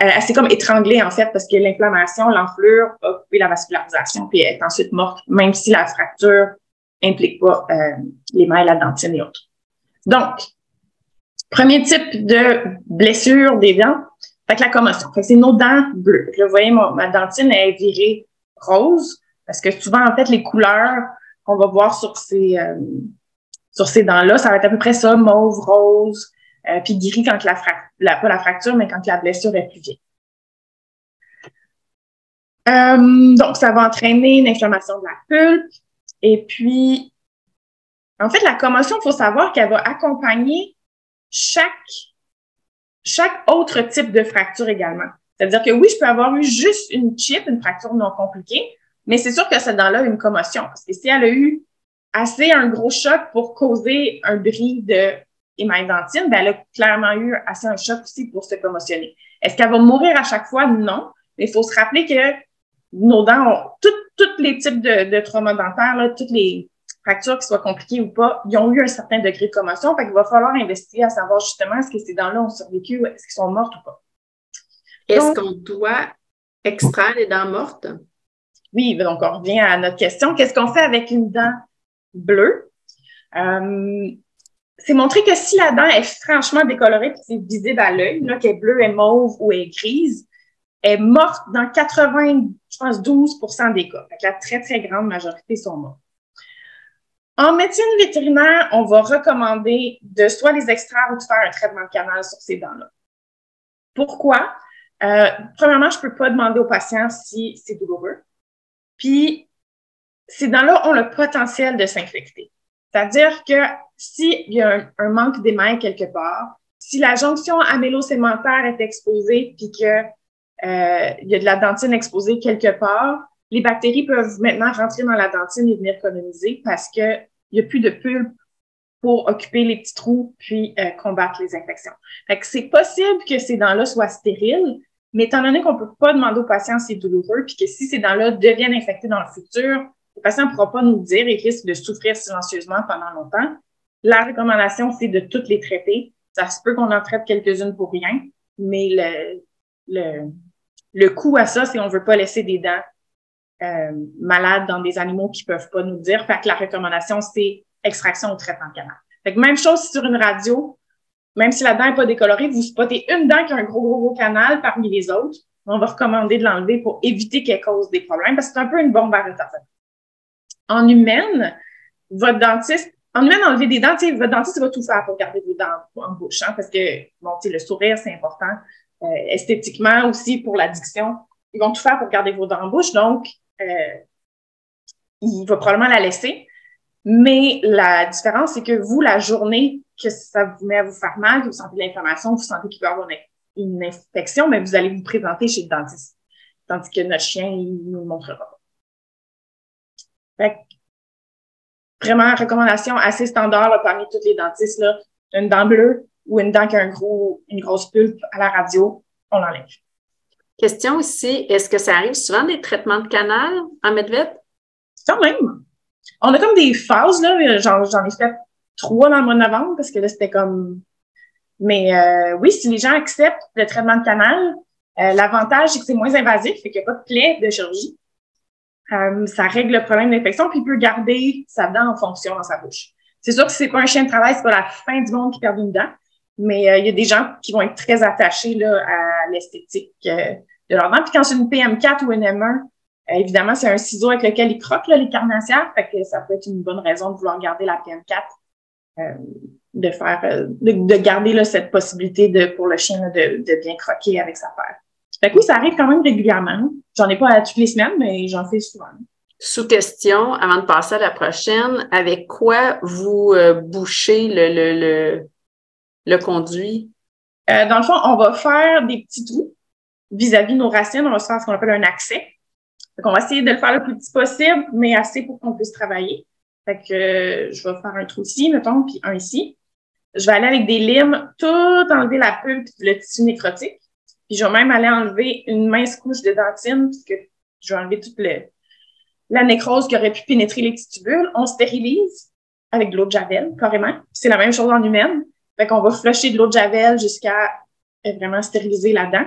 elle s'est comme étranglée, en fait, parce que l'inflammation, l'enflure a coupé la vascularisation, puis elle est ensuite morte, même si la fracture implique pas les mailles, la dentine et autres. Donc, premier type de blessure des dents, fait que la commotion. Fait que c'est nos dents bleues. Fait que là, vous voyez, ma dentine est virée rose, parce que souvent, en fait, les couleurs qu'on va voir sur ces dents-là, ça va être à peu près ça, mauve, rose, puis gris quand pas la fracture, mais quand la blessure est plus vieille. Donc, ça va entraîner une inflammation de la pulpe. Et puis, en fait, la commotion, il faut savoir qu'elle va accompagner chaque autre type de fracture également. C'est-à-dire que oui, je peux avoir eu juste une chip, une fracture non compliquée, mais c'est sûr que cette dent-là a une commotion. Parce que si elle a eu un gros choc pour causer un bris de émail dentine, ben elle a clairement eu un choc aussi pour se commotionner. Est-ce qu'elle va mourir à chaque fois? Non. Mais il faut se rappeler que nos dents ont tous les types de traumas dentaires, là, toutes les fractures qui soient compliquées ou pas, ils ont eu un certain degré de commotion. Fait qu'il va falloir investiguer à savoir justement est-ce que ces dents-là ont survécu ou est-ce qu'elles sont mortes ou pas. Est-ce qu'on doit extraire les dents mortes? Oui, donc on revient à notre question. Qu'est-ce qu'on fait avec une dent bleue? C'est montré que si la dent est franchement décolorée et c'est visible à l'œil, qu'elle est bleue, est mauve ou est grise, elle est morte dans 12% des cas. Fait que la très, très grande majorité sont mortes. En médecine vétérinaire, on va recommander de soit les extraire ou de faire un traitement de canal sur ces dents-là. Pourquoi? Premièrement, je ne peux pas demander au patient si c'est douloureux. Puis, ces dents-là ont le potentiel de s'infecter. C'est-à-dire que s'il y a un manque d'émail quelque part, si la jonction amélo-sémentaire est exposée puis que il y a de la dentine exposée quelque part, les bactéries peuvent maintenant rentrer dans la dentine et venir coloniser parce qu'il n'y a plus de pulpe pour occuper les petits trous puis combattre les infections. Fait que c'est possible que ces dents-là soient stériles, mais étant donné qu'on ne peut pas demander au patient si c'est douloureux puis que si ces dents-là deviennent infectées dans le futur, le patient ne pourra pas nous le dire et risque de souffrir silencieusement pendant longtemps. La recommandation, c'est de toutes les traiter. Ça se peut qu'on en traite quelques-unes pour rien, mais le coût à ça, c'est qu'on ne veut pas laisser des dents malades dans des animaux qui ne peuvent pas nous le dire. Fait que la recommandation, c'est extraction ou traitement de canal. Fait que même chose sur une radio, même si la dent n'est pas décolorée, vous spottez une dent qui a un gros canal parmi les autres, on va recommander de l'enlever pour éviter qu'elle cause des problèmes parce que c'est un peu une bombe à retardement. En humaine, enlever des dents, votre dentiste va tout faire pour garder vos dents en bouche, hein, parce que, bon, le sourire, c'est important. Esthétiquement aussi, pour l'addiction, ils vont tout faire pour garder vos dents en bouche, donc il va probablement la laisser. Mais la différence, c'est que vous, la journée que ça vous met à vous faire mal, que vous sentez de l'inflammation, vous sentez qu'il peut y avoir une infection, mais vous allez vous présenter chez le dentiste. Tandis que notre chien, il ne nous le montrera pas. Fait que, vraiment, recommandation assez standard là, parmi tous les dentistes, là, une dent bleue ou une dent qui a une grosse pulpe à la radio, on l'enlève. Question aussi, est-ce que ça arrive souvent des traitements de canal en Medvet? Quand même. On a comme des phases, là. J'en ai fait 3 dans le mois de novembre parce que là, c'était comme... Mais oui, si les gens acceptent le traitement de canal, l'avantage, c'est que c'est moins invasif, fait qu'il n'y a pas de plaie de chirurgie. Ça règle le problème d'infection, puis il peut garder sa dent en fonction dans sa bouche. C'est sûr que si c'est pas un chien de travail, c'est pas la fin du monde qui perd une dent, mais il y a des gens qui vont être très attachés là, à l'esthétique de leur dent. Puis quand c'est une PM4 ou une M1, évidemment, c'est un ciseau avec lequel ils croquent là, les carnassières, fait que ça peut être une bonne raison de vouloir garder la PM4, de garder là, cette possibilité pour le chien là, de bien croquer avec sa paire. Fait que oui, ça arrive quand même régulièrement. J'en ai pas toutes les semaines, mais j'en fais souvent. Sous question, avant de passer à la prochaine, avec quoi vous bouchez le conduit? Dans le fond, on va faire des petits trous vis-à-vis nos racines. On va se faire ce qu'on appelle un accès. Fait qu'on va essayer de le faire le plus petit possible, mais assez pour qu'on puisse travailler. Fait que je vais faire un trou ici, mettons, puis un ici. Je vais aller avec des limes, tout enlever la pulpe et le tissu nécrotique. Puis je vais même aller enlever une mince couche de dentine, puisque je vais enlever toute la nécrose qui aurait pu pénétrer les petits tubules. On stérilise avec de l'eau de Javel, carrément. C'est la même chose en humaine. Fait qu'on va flusher de l'eau de Javel jusqu'à vraiment stériliser la dent.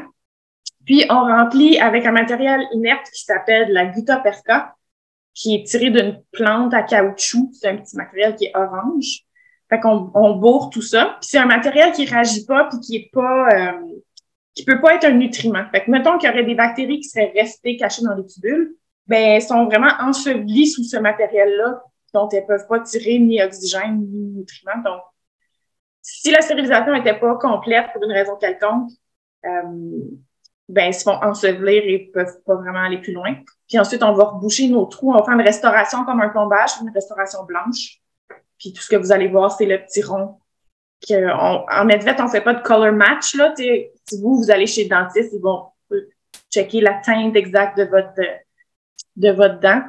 Puis, on remplit avec un matériel inerte qui s'appelle la Gutta Perca, qui est tiré d'une plante à caoutchouc. C'est un petit matériel qui est orange. Fait qu'on bourre tout ça. Puis, c'est un matériel qui réagit pas puis qui est pas... qui peut pas être un nutriment. Fait que, mettons qu'il y aurait des bactéries qui seraient restées cachées dans les tubules, ben, elles sont vraiment ensevelies sous ce matériel-là, dont elles peuvent pas tirer ni oxygène ni nutriments. Donc, si la stérilisation n'était pas complète pour une raison quelconque, ben, ils se font ensevelir et peuvent pas vraiment aller plus loin. Puis ensuite, on va reboucher nos trous. On va faire une restauration comme un plombage, une restauration blanche. Puis tout ce que vous allez voir, c'est le petit rond. En Medvet, on fait pas de color match, là. Si vous allez chez le dentiste, ils vont checker la teinte exacte de votre dent.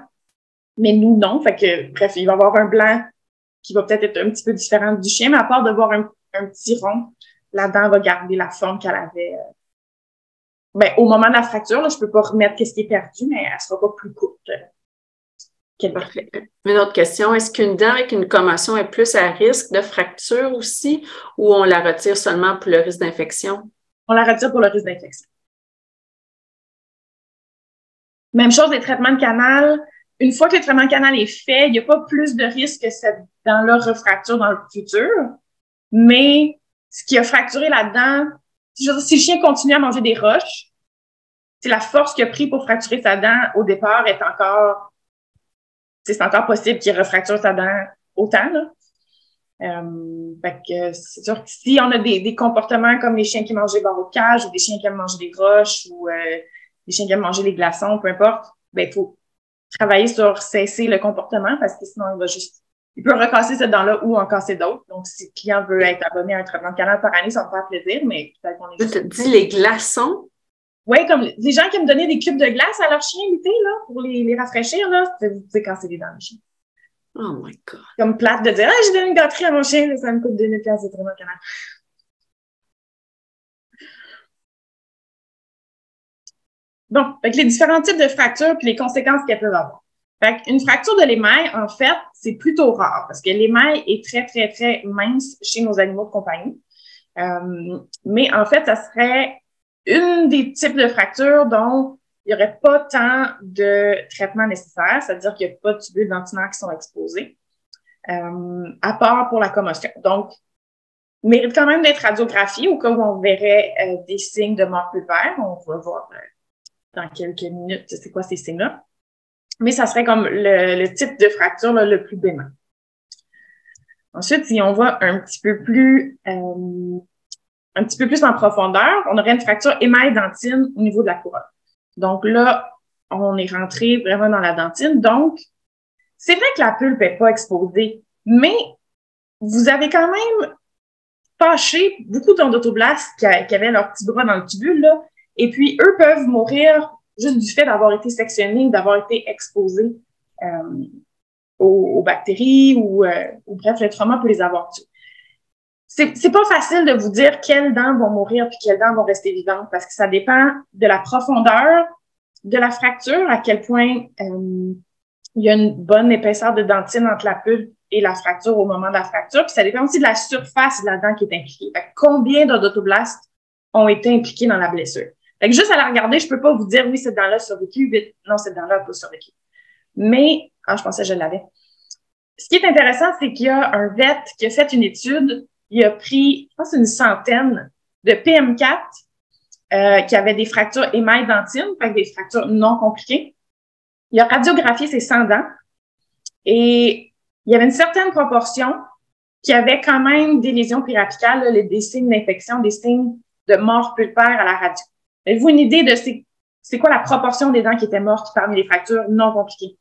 Mais nous, non. Fait que, bref, il va y avoir un blanc qui va peut-être être un petit peu différent du chien, mais à part de voir un petit rond, la dent va garder la forme qu'elle avait. Ben, au moment de la fracture, là, je peux pas remettre ce qui est perdu, mais elle sera pas plus courte. Parfait. Une autre question, est-ce qu'une dent avec une commotion est plus à risque de fracture aussi ou on la retire seulement pour le risque d'infection? On la retire pour le risque d'infection. Même chose des traitements de canal. Une fois que le traitement de canal est fait, il n'y a pas plus de risque que cette dent-là refracture dans le futur. Mais ce qui a fracturé la dent, si le chien continue à manger des roches, c'est la force qu'il a pris pour fracturer sa dent au départ est encore... C'est encore possible qu'il refracture sa dent autant, là. Fait que c'est sûr que si on a des comportements comme les chiens qui mangent des barreaux de cage ou des chiens qui aiment manger des roches ou des chiens qui aiment manger des glaçons, peu importe, ben, il faut travailler sur cesser le comportement parce que sinon, il peut recasser cette dent-là ou en casser d'autres. Donc, si le client veut être abonné à un traitement de canal par année, ça va me faire plaisir, mais peut-être qu'on est juste... Tu dis les glaçons? Oui, comme des gens qui aiment donner des cubes de glace à leurs chiens l'été, là, pour les rafraîchir, là, vous pouvez casser les dents des chiens. Oh my God. Comme plate de dire, ah, j'ai donné une gâterie à mon chien, là, ça me coûte 2000 $, c'est vraiment canal. Bon, avec les différents types de fractures puis les conséquences qu'elles peuvent avoir. Fait une fracture de l'émail, en fait, c'est plutôt rare parce que l'émail est très, très, très mince chez nos animaux de compagnie. Mais en fait, ça serait une des types de fractures dont il n'y aurait pas tant de traitement nécessaire, c'est-à-dire qu'il n'y a pas de tubules dentinaires qui sont exposés, à part pour la commotion. Donc, il mérite quand même d'être radiographié au cas où on verrait des signes de mort pulpaire. On va voir dans quelques minutes c'est quoi ces signes-là. Mais ça serait comme le type de fracture là, le plus bénin. Ensuite, si on va un petit peu plus en profondeur, on aurait une fracture émail-dentine au niveau de la couronne. Donc là, on est rentré vraiment dans la dentine. Donc, c'est vrai que la pulpe n'est pas exposée, mais vous avez quand même fâché beaucoup d'odontoblastes qui avaient leur petit bras dans le tubule, là, et puis eux peuvent mourir juste du fait d'avoir été sectionnés, d'avoir été exposés aux bactéries ou bref, le trauma peut les avoir tués. C'est pas facile de vous dire quelles dents vont mourir puis quelles dents vont rester vivantes parce que ça dépend de la profondeur de la fracture, à quel point il y a une bonne épaisseur de dentine entre la pulpe et la fracture au moment de la fracture. Puis ça dépend aussi de la surface de la dent qui est impliquée. Fait que combien d'odontoblastes ont été impliqués dans la blessure? Fait que juste à la regarder, je peux pas vous dire oui, cette dent-là a survécu, non, cette dent-là n'a pas survécu. Mais, je pensais que je l'avais. Ce qui est intéressant, c'est qu'il y a un vet qui a fait une étude. Il a pris, je pense, une centaine de PM4 qui avaient des fractures émail-dentine, fait des fractures non compliquées. Il a radiographié ses 100 dents et il y avait une certaine proportion qui avait quand même des lésions périapicales, là, des signes d'infection, des signes de mort pulpaire à la radio. Avez-vous une idée de c'est quoi la proportion des dents qui étaient mortes parmi les fractures non compliquées?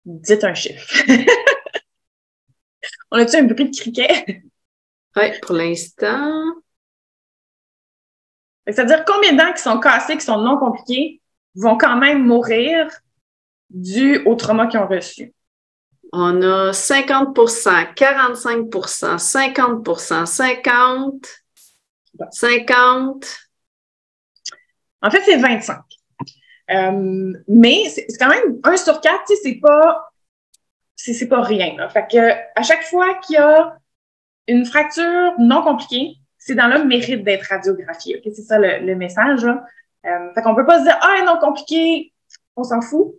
Dites un chiffre. On a-tu un bruit de criquet? Oui, pour l'instant. C'est-à-dire combien de dents qui sont cassées, qui sont non compliquées, vont quand même mourir dû au trauma qu'ils ont reçu? On a 50 45 50 50 50. En fait, c'est 25. Mais c'est quand même 1 sur 4, tu sais, c'est pas rien, là. Fait que à chaque fois qu'il y a une fracture non compliquée, ces dents-là méritent d'être radiographiées. Okay? C'est ça le message, là. Fait qu'on peut pas se dire, ah, non compliqué, on s'en fout.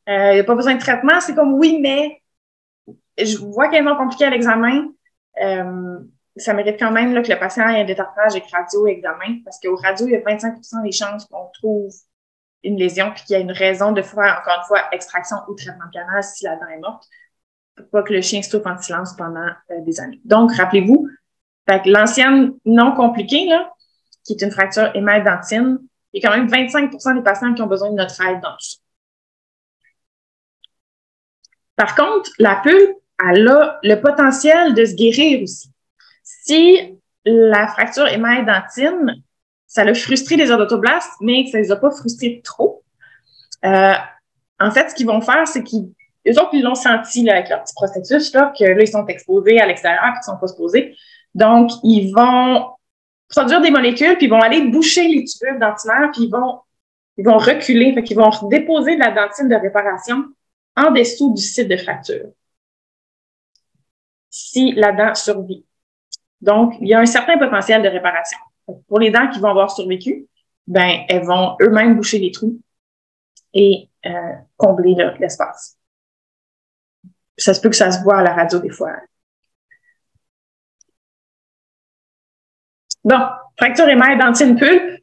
Il n'y a pas besoin de traitement. C'est comme, oui, mais je vois qu'elle est non compliquée à l'examen. Ça mérite quand même là, que le patient ait un détartrage avec radio et examen, parce qu'au radio, il y a 25% des chances qu'on trouve une lésion puis qu'il y a une raison de faire, encore une fois, extraction ou traitement de canal si la dent est morte, pour pas que le chien souffre en silence pendant des années. Donc, rappelez-vous, l'ancienne non compliquée, là, qui est une fracture émail-dentine, il y a quand même 25% des patients qui ont besoin de notre aide dans tout ça. Par contre, la pulpe, elle a le potentiel de se guérir aussi. Si la fracture émail-dentine, ça l'a frustré les odontoblastes, mais que ça les a pas frustrés trop, en fait, ce qu'ils vont faire, c'est eux autres, ils l'ont senti là, avec leur petit processus, là, que là, ils sont exposés à l'extérieur, qu'ils ne sont pas supposés. Donc, ils vont produire des molécules, puis ils vont aller boucher les tubules dentinaires, puis ils vont reculer, fait qu'ils vont déposer de la dentine de réparation en dessous du site de fracture, si la dent survit. Donc, il y a un certain potentiel de réparation. Pour les dents qui vont avoir survécu, ben, elles vont eux-mêmes boucher les trous et combler l'espace. Ça se peut que ça se voit à la radio des fois. Bon, fracture émail dentine pulpe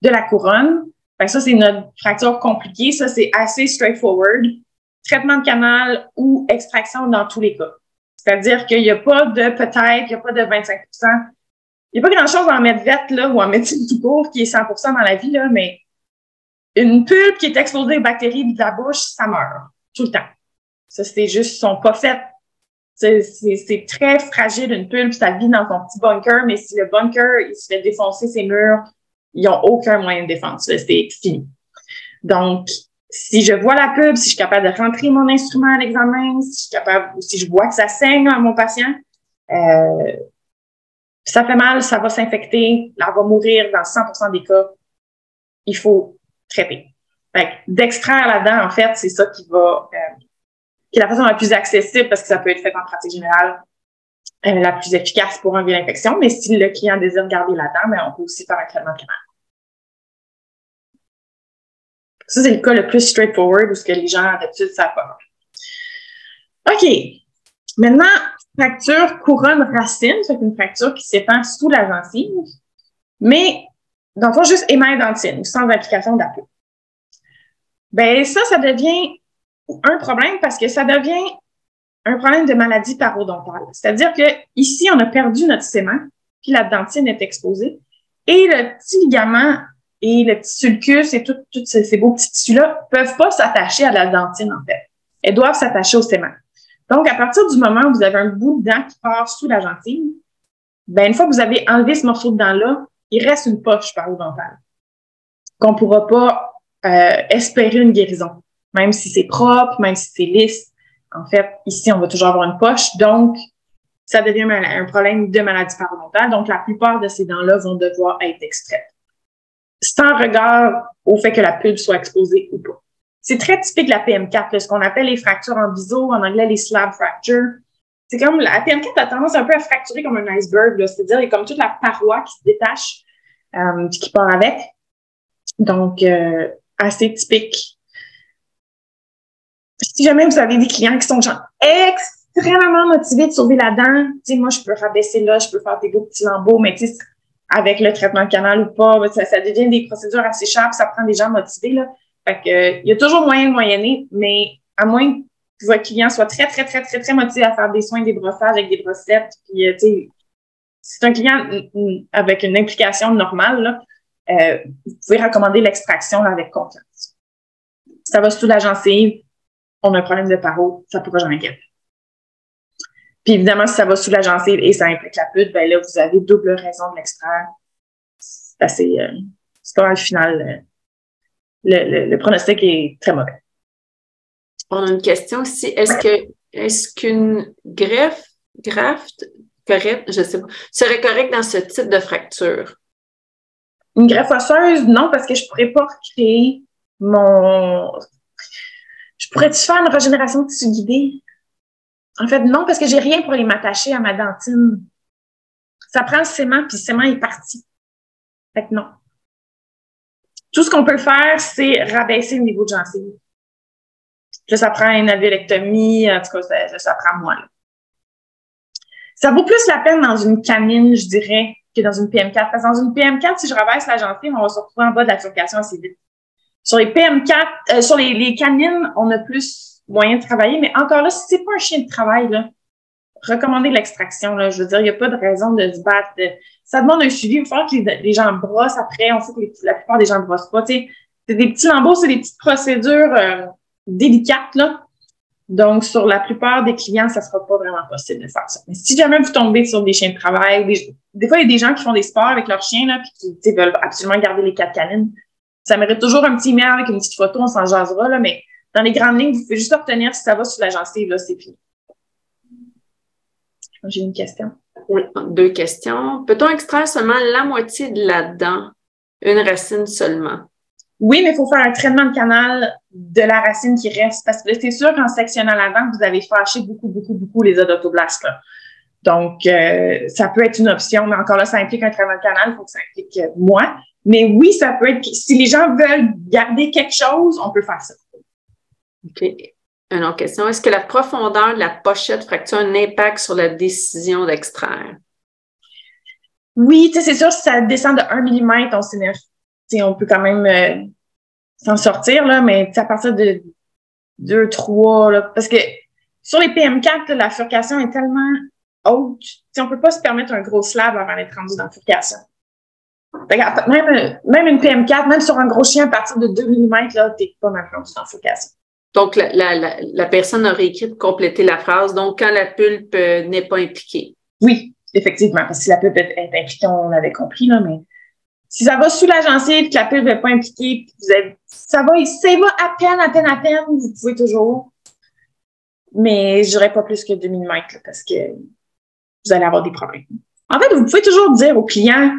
de la couronne. Fait que ça, c'est notre fracture compliquée. Ça, c'est assez straightforward. Traitement de canal ou extraction dans tous les cas. C'est-à-dire qu'il n'y a pas de peut-être, il n'y a pas de 25%. Il n'y a pas grand-chose en medvet là, ou en médecine tout court qui est 100% dans la vie, là, mais une pulpe qui est exposée aux bactéries de la bouche, ça meurt tout le temps. Ça, c'est juste, ils sont pas faits. C'est très fragile, une pulpe, ça vit dans ton petit bunker, mais si le bunker, il se fait défoncer ses murs, ils n'ont aucun moyen de défense. C'est fini. Donc, si je vois la pulpe, si je suis capable de rentrer mon instrument à l'examen, si je vois que ça saigne à mon patient, ça fait mal, ça va s'infecter, elle va mourir dans 100% des cas. Il faut traiter. D'extraire la dent, en fait, c'est ça qui est la façon la plus accessible parce que ça peut être fait en pratique générale, la plus efficace pour enlever l'infection. Mais si le client désire garder la dent, mais on peut aussi faire un traitement de canal. Ça, c'est le cas le plus straightforward où ce que les gens, d'habitude, savent pas. OK. Maintenant, fracture couronne-racine, c'est une fracture qui s'étend sous la gencive, mais dans le fond, juste émail-dentine, sans application d'appui. Ben ça devient un problème parce que ça devient un problème de maladie parodontale. C'est-à-dire que ici, on a perdu notre sément, puis la dentine est exposée, et le petit ligament et le petit sulcus et tous ces beaux petits tissus-là peuvent pas s'attacher à la dentine, en fait. Elles doivent s'attacher au sément. Donc, à partir du moment où vous avez un bout de dent qui part sous la gencive, ben, une fois que vous avez enlevé ce morceau de dent-là, il reste une poche parodontale qu'on ne pourra pas espérer une guérison, même si c'est propre, même si c'est lisse. En fait, ici, on va toujours avoir une poche. Donc, ça devient un problème de maladie parodontale. Donc, la plupart de ces dents-là vont devoir être extraites, sans regard au fait que la pulpe soit exposée ou pas. C'est très typique de la PM4, là, ce qu'on appelle les fractures en biseau, en anglais les slab fractures. C'est comme la PM4 a tendance un peu à fracturer comme un iceberg, là, c'est-à-dire il y a comme toute la paroi qui se détache puis qui part avec. Donc, assez typique. Si jamais vous avez des clients qui sont genre extrêmement motivés de sauver la dent, tu sais, moi, je peux rabaisser là, je peux faire des beaux petits lambeaux, mais tu sais, avec le traitement de canal ou pas, ça devient des procédures assez chères, puis ça prend des gens motivés, là. Fait que, il y a toujours moyen de moyenner, mais à moins que votre client soit très, très, très, très, très motivé à faire des soins, des brossages avec des brossettes, puis, tu sais, si c'est un client avec une implication normale, là, vous pouvez recommander l'extraction là, avec confiance. Si ça va sous la gencive, on a un problème de paro, ça ne pourra jamais guérir. Puis évidemment, si ça va sous la gencive et ça implique la pulpe, ben là, vous avez double raison de l'extraire. C'est assez, c'est pas mal final. Le pronostic est très mauvais. On a une question aussi. Est-ce qu'une grafte, correcte, je sais pas, serait correcte dans ce type de fracture? Une greffe osseuse, non, parce que je pourrais pas recréer Je pourrais-tu faire une régénération de tissu guidé? En fait, non, parce que j'ai rien pour aller m'attacher à ma dentine. Ça prend le ciment, puis le ciment est parti. Fait que non. Tout ce qu'on peut faire, c'est rabaisser le niveau de gencive. Ça prend une alvéolectomie, en tout cas, ça prend moins. Là. Ça vaut plus la peine dans une canine, je dirais, que dans une PM4. Parce que dans une PM4, si je rabaisse la gencive, on va se retrouver en bas de la furcation assez vite. Sur les PM4, sur les canines, on a plus moyen de travailler, mais encore là, si c'est pas un chien de travail, là, recommander l'extraction, là, je veux dire, il n'y a pas de raison de se battre. Ça demande un suivi. Il faut falloir que les gens brossent après. On sait que la plupart des gens ne brossent pas. Tu sais, c'est des petits lambeaux, c'est des petites procédures délicates, là. Donc, sur la plupart des clients, ça ne sera pas vraiment possible de faire ça. Mais si jamais vous tombez sur des chiens de travail, des fois, il y a des gens qui font des sports avec leurs chiens, là, puis qui veulent absolument garder les 4 canines. Ça mérite toujours un petit email avec une petite photo, on s'en jasera, là, mais dans les grandes lignes, vous pouvez juste obtenir si ça va sur la gencive, là, c'est fini. J'ai une question. Oui, 2 questions. Peut-on extraire seulement la moitié de la dent, une racine seulement? Oui, mais il faut faire un traitement de canal de la racine qui reste, parce que c'est sûr qu'en sectionnant la dent, vous avez fâché beaucoup les odontoblastes, là. Donc, ça peut être une option, mais encore là, ça implique un traitement de canal, il faut que ça implique moi. Mais oui, ça peut être, si les gens veulent garder quelque chose, on peut faire ça. OK. Une autre question. Est-ce que la profondeur de la pochette fracture a un impact sur la décision d'extraire? Oui, tu sais, c'est sûr, si ça descend de 1 mm, on peut quand même s'en sortir, là, mais à partir de 2, 3, là, parce que sur les PM4, là, la furcation est tellement haute, on peut pas se permettre un gros slab avant d'être rendu dans la furcation. Même une PM4, même sur un gros chien à partir de 2 mm, là, t'es pas mal rendu dans la furcation. Donc, la personne aurait écrit de compléter la phrase. Donc, quand la pulpe n'est pas impliquée. Oui, effectivement. Parce que si la pulpe est impliquée, on l'avait compris, là, mais si ça va sous la gencive, que la pulpe n'est pas impliquée, ça va à peine, vous pouvez toujours. Mais je dirais pas plus que 2 mm, là, parce que vous allez avoir des problèmes. En fait, vous pouvez toujours dire au client,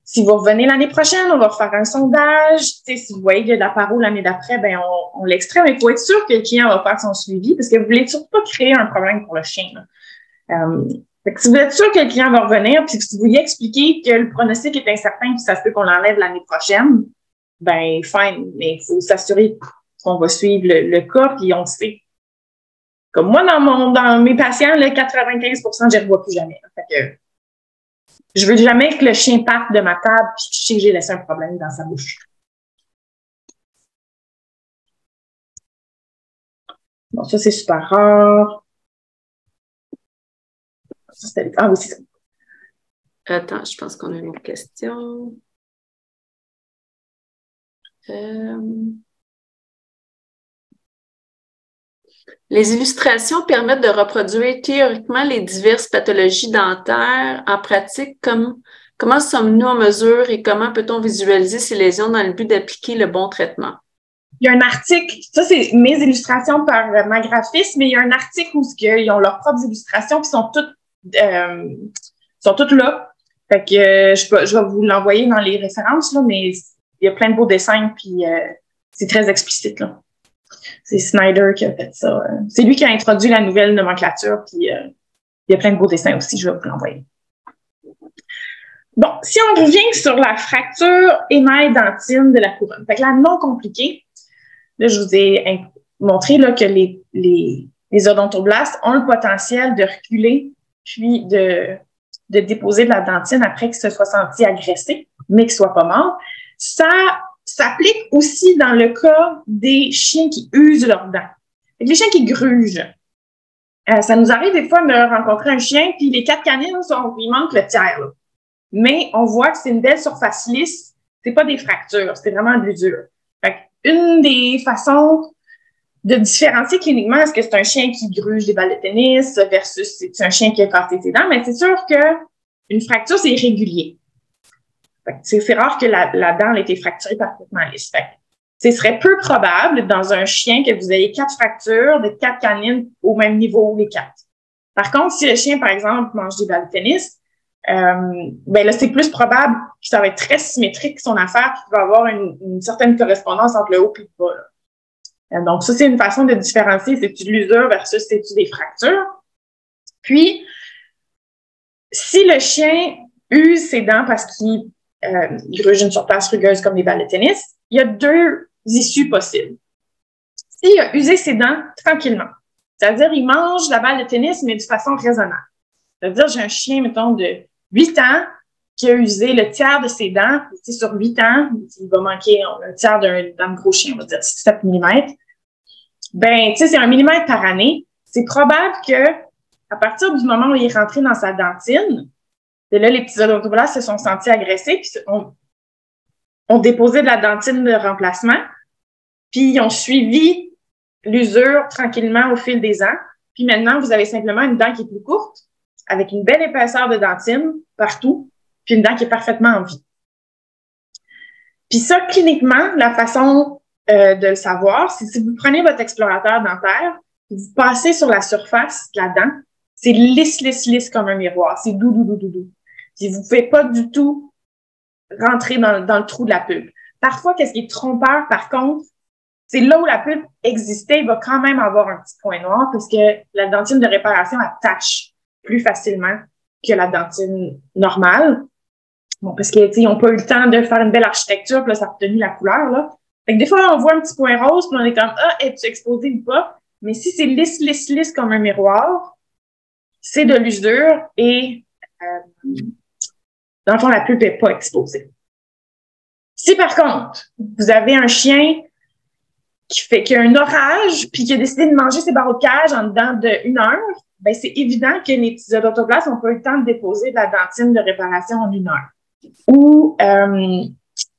si vous revenez l'année prochaine, on va refaire un sondage. Si vous voyez qu'il y a de la paro l'année d'après, ben on l'extrait, mais il faut être sûr que le client va faire son suivi parce que vous voulez surtout pas créer un problème pour le chien. Fait que si vous êtes sûr que le client va revenir, puis si vous lui expliquez que le pronostic est incertain, puis ça se peut qu'on l'enlève l'année prochaine, ben fine, mais il faut s'assurer qu'on va suivre le cas, puis on sait. Comme moi, dans mes patients, là, 95%, je ne les revois plus jamais. Fait que je veux jamais que le chien parte de ma table puis que je sais que j'ai laissé un problème dans sa bouche. Bon, ça, c'est super rare. Ah oui, c'est ça. Attends, je pense qu'on a une autre question. Les illustrations permettent de reproduire théoriquement les diverses pathologies dentaires. En pratique, comment sommes-nous en mesure et comment peut-on visualiser ces lésions dans le but d'appliquer le bon traitement? Il y a un article, ça c'est mes illustrations par ma graphiste, mais il y a un article où ils ont leurs propres illustrations qui sont toutes là. Fait que je vais vous l'envoyer dans les références, là, mais il y a plein de beaux dessins, puis c'est très explicite, là. C'est Snyder qui a fait ça. C'est lui qui a introduit la nouvelle nomenclature, puis il y a plein de beaux dessins aussi, je vais vous l'envoyer. Bon, si on revient sur la fracture émail-dentine de la couronne, fait que la non compliquée, là, je vous ai montré là, que les odontoblastes ont le potentiel de reculer, puis de déposer de la dentine après qu'il se soit senti agressé, mais qu'il ne soit pas mort. Ça s'applique aussi dans le cas des chiens qui usent leurs dents. Les chiens qui grugent. Ça nous arrive des fois de rencontrer un chien, puis les 4 canines, il manque le tiers. Là. Mais on voit que c'est une belle surface lisse. C'est pas des fractures, c'est vraiment de l'usure. Une des façons de différencier cliniquement, est-ce que c'est un chien qui gruge des balles de tennis versus c'est un chien qui a cassé ses dents, mais c'est sûr qu'une fracture, c'est irrégulier. C'est rare que la dent ait été fracturée parfaitement lisse. ce serait peu probable dans un chien que vous ayez 4 fractures de 4 canines au même niveau, les 4. Par contre, si le chien, par exemple, mange des balles de tennis, ben là, c'est plus probable que ça va être très symétrique son affaire, puis qu'il va avoir une certaine correspondance entre le haut et le bas. Là. Donc, ça, c'est une façon de différencier, c'est-tu de l'usure versus c'est-tu des fractures. Puis, si le chien use ses dents parce qu'il gruge une surface rugueuse comme des balles de tennis, il y a 2 issues possibles. S'il a usé ses dents tranquillement, c'est-à-dire il mange la balle de tennis, mais de façon raisonnable. C'est-à-dire, j'ai un chien, mettons, de 8 ans qui a usé le tiers de ses dents. Sur 8 ans, il va manquer un tiers d'un gros chien, on va dire 7 mm. Ben, tu sais, c'est 1 mm par année. C'est probable que, à partir du moment où il est rentré dans sa dentine, et là, les petits odontoblastes se sont sentis agressés, puis ont déposé de la dentine de remplacement, puis ils ont suivi l'usure tranquillement au fil des ans. Puis maintenant, vous avez simplement une dent qui est plus courte, avec une belle épaisseur de dentine partout, puis une dent qui est parfaitement en vie. Puis ça, cliniquement, la façon de le savoir, c'est si vous prenez votre explorateur dentaire, vous passez sur la surface de la dent, c'est lisse comme un miroir. C'est doux. Puis vous ne pouvez pas du tout rentrer dans le trou de la pulpe. Parfois, qu'est-ce qui est trompeur, par contre, c'est là où la pulpe existait, il va quand même avoir un petit point noir parce que la dentine de réparation attache plus facilement que la dentine normale. Bon, parce que, tu sais, ils n'ont pas eu le temps de faire une belle architecture, puis là, ça a retenu la couleur, là. Fait que des fois, on voit un petit point rose, puis on est comme, es-tu exposé ou pas? Mais si c'est lisse comme un miroir, c'est de l'usure et, dans le fond, la pulpe n'est pas exposée. Si, par contre, vous avez un chien qui a un orage, puis qui a décidé de manger ses barreaux de cage en dedans d'1 heure, ben c'est évident que les petits odontoblastes n'ont pas eu le temps de déposer de la dentine de réparation en 1 heure. Ou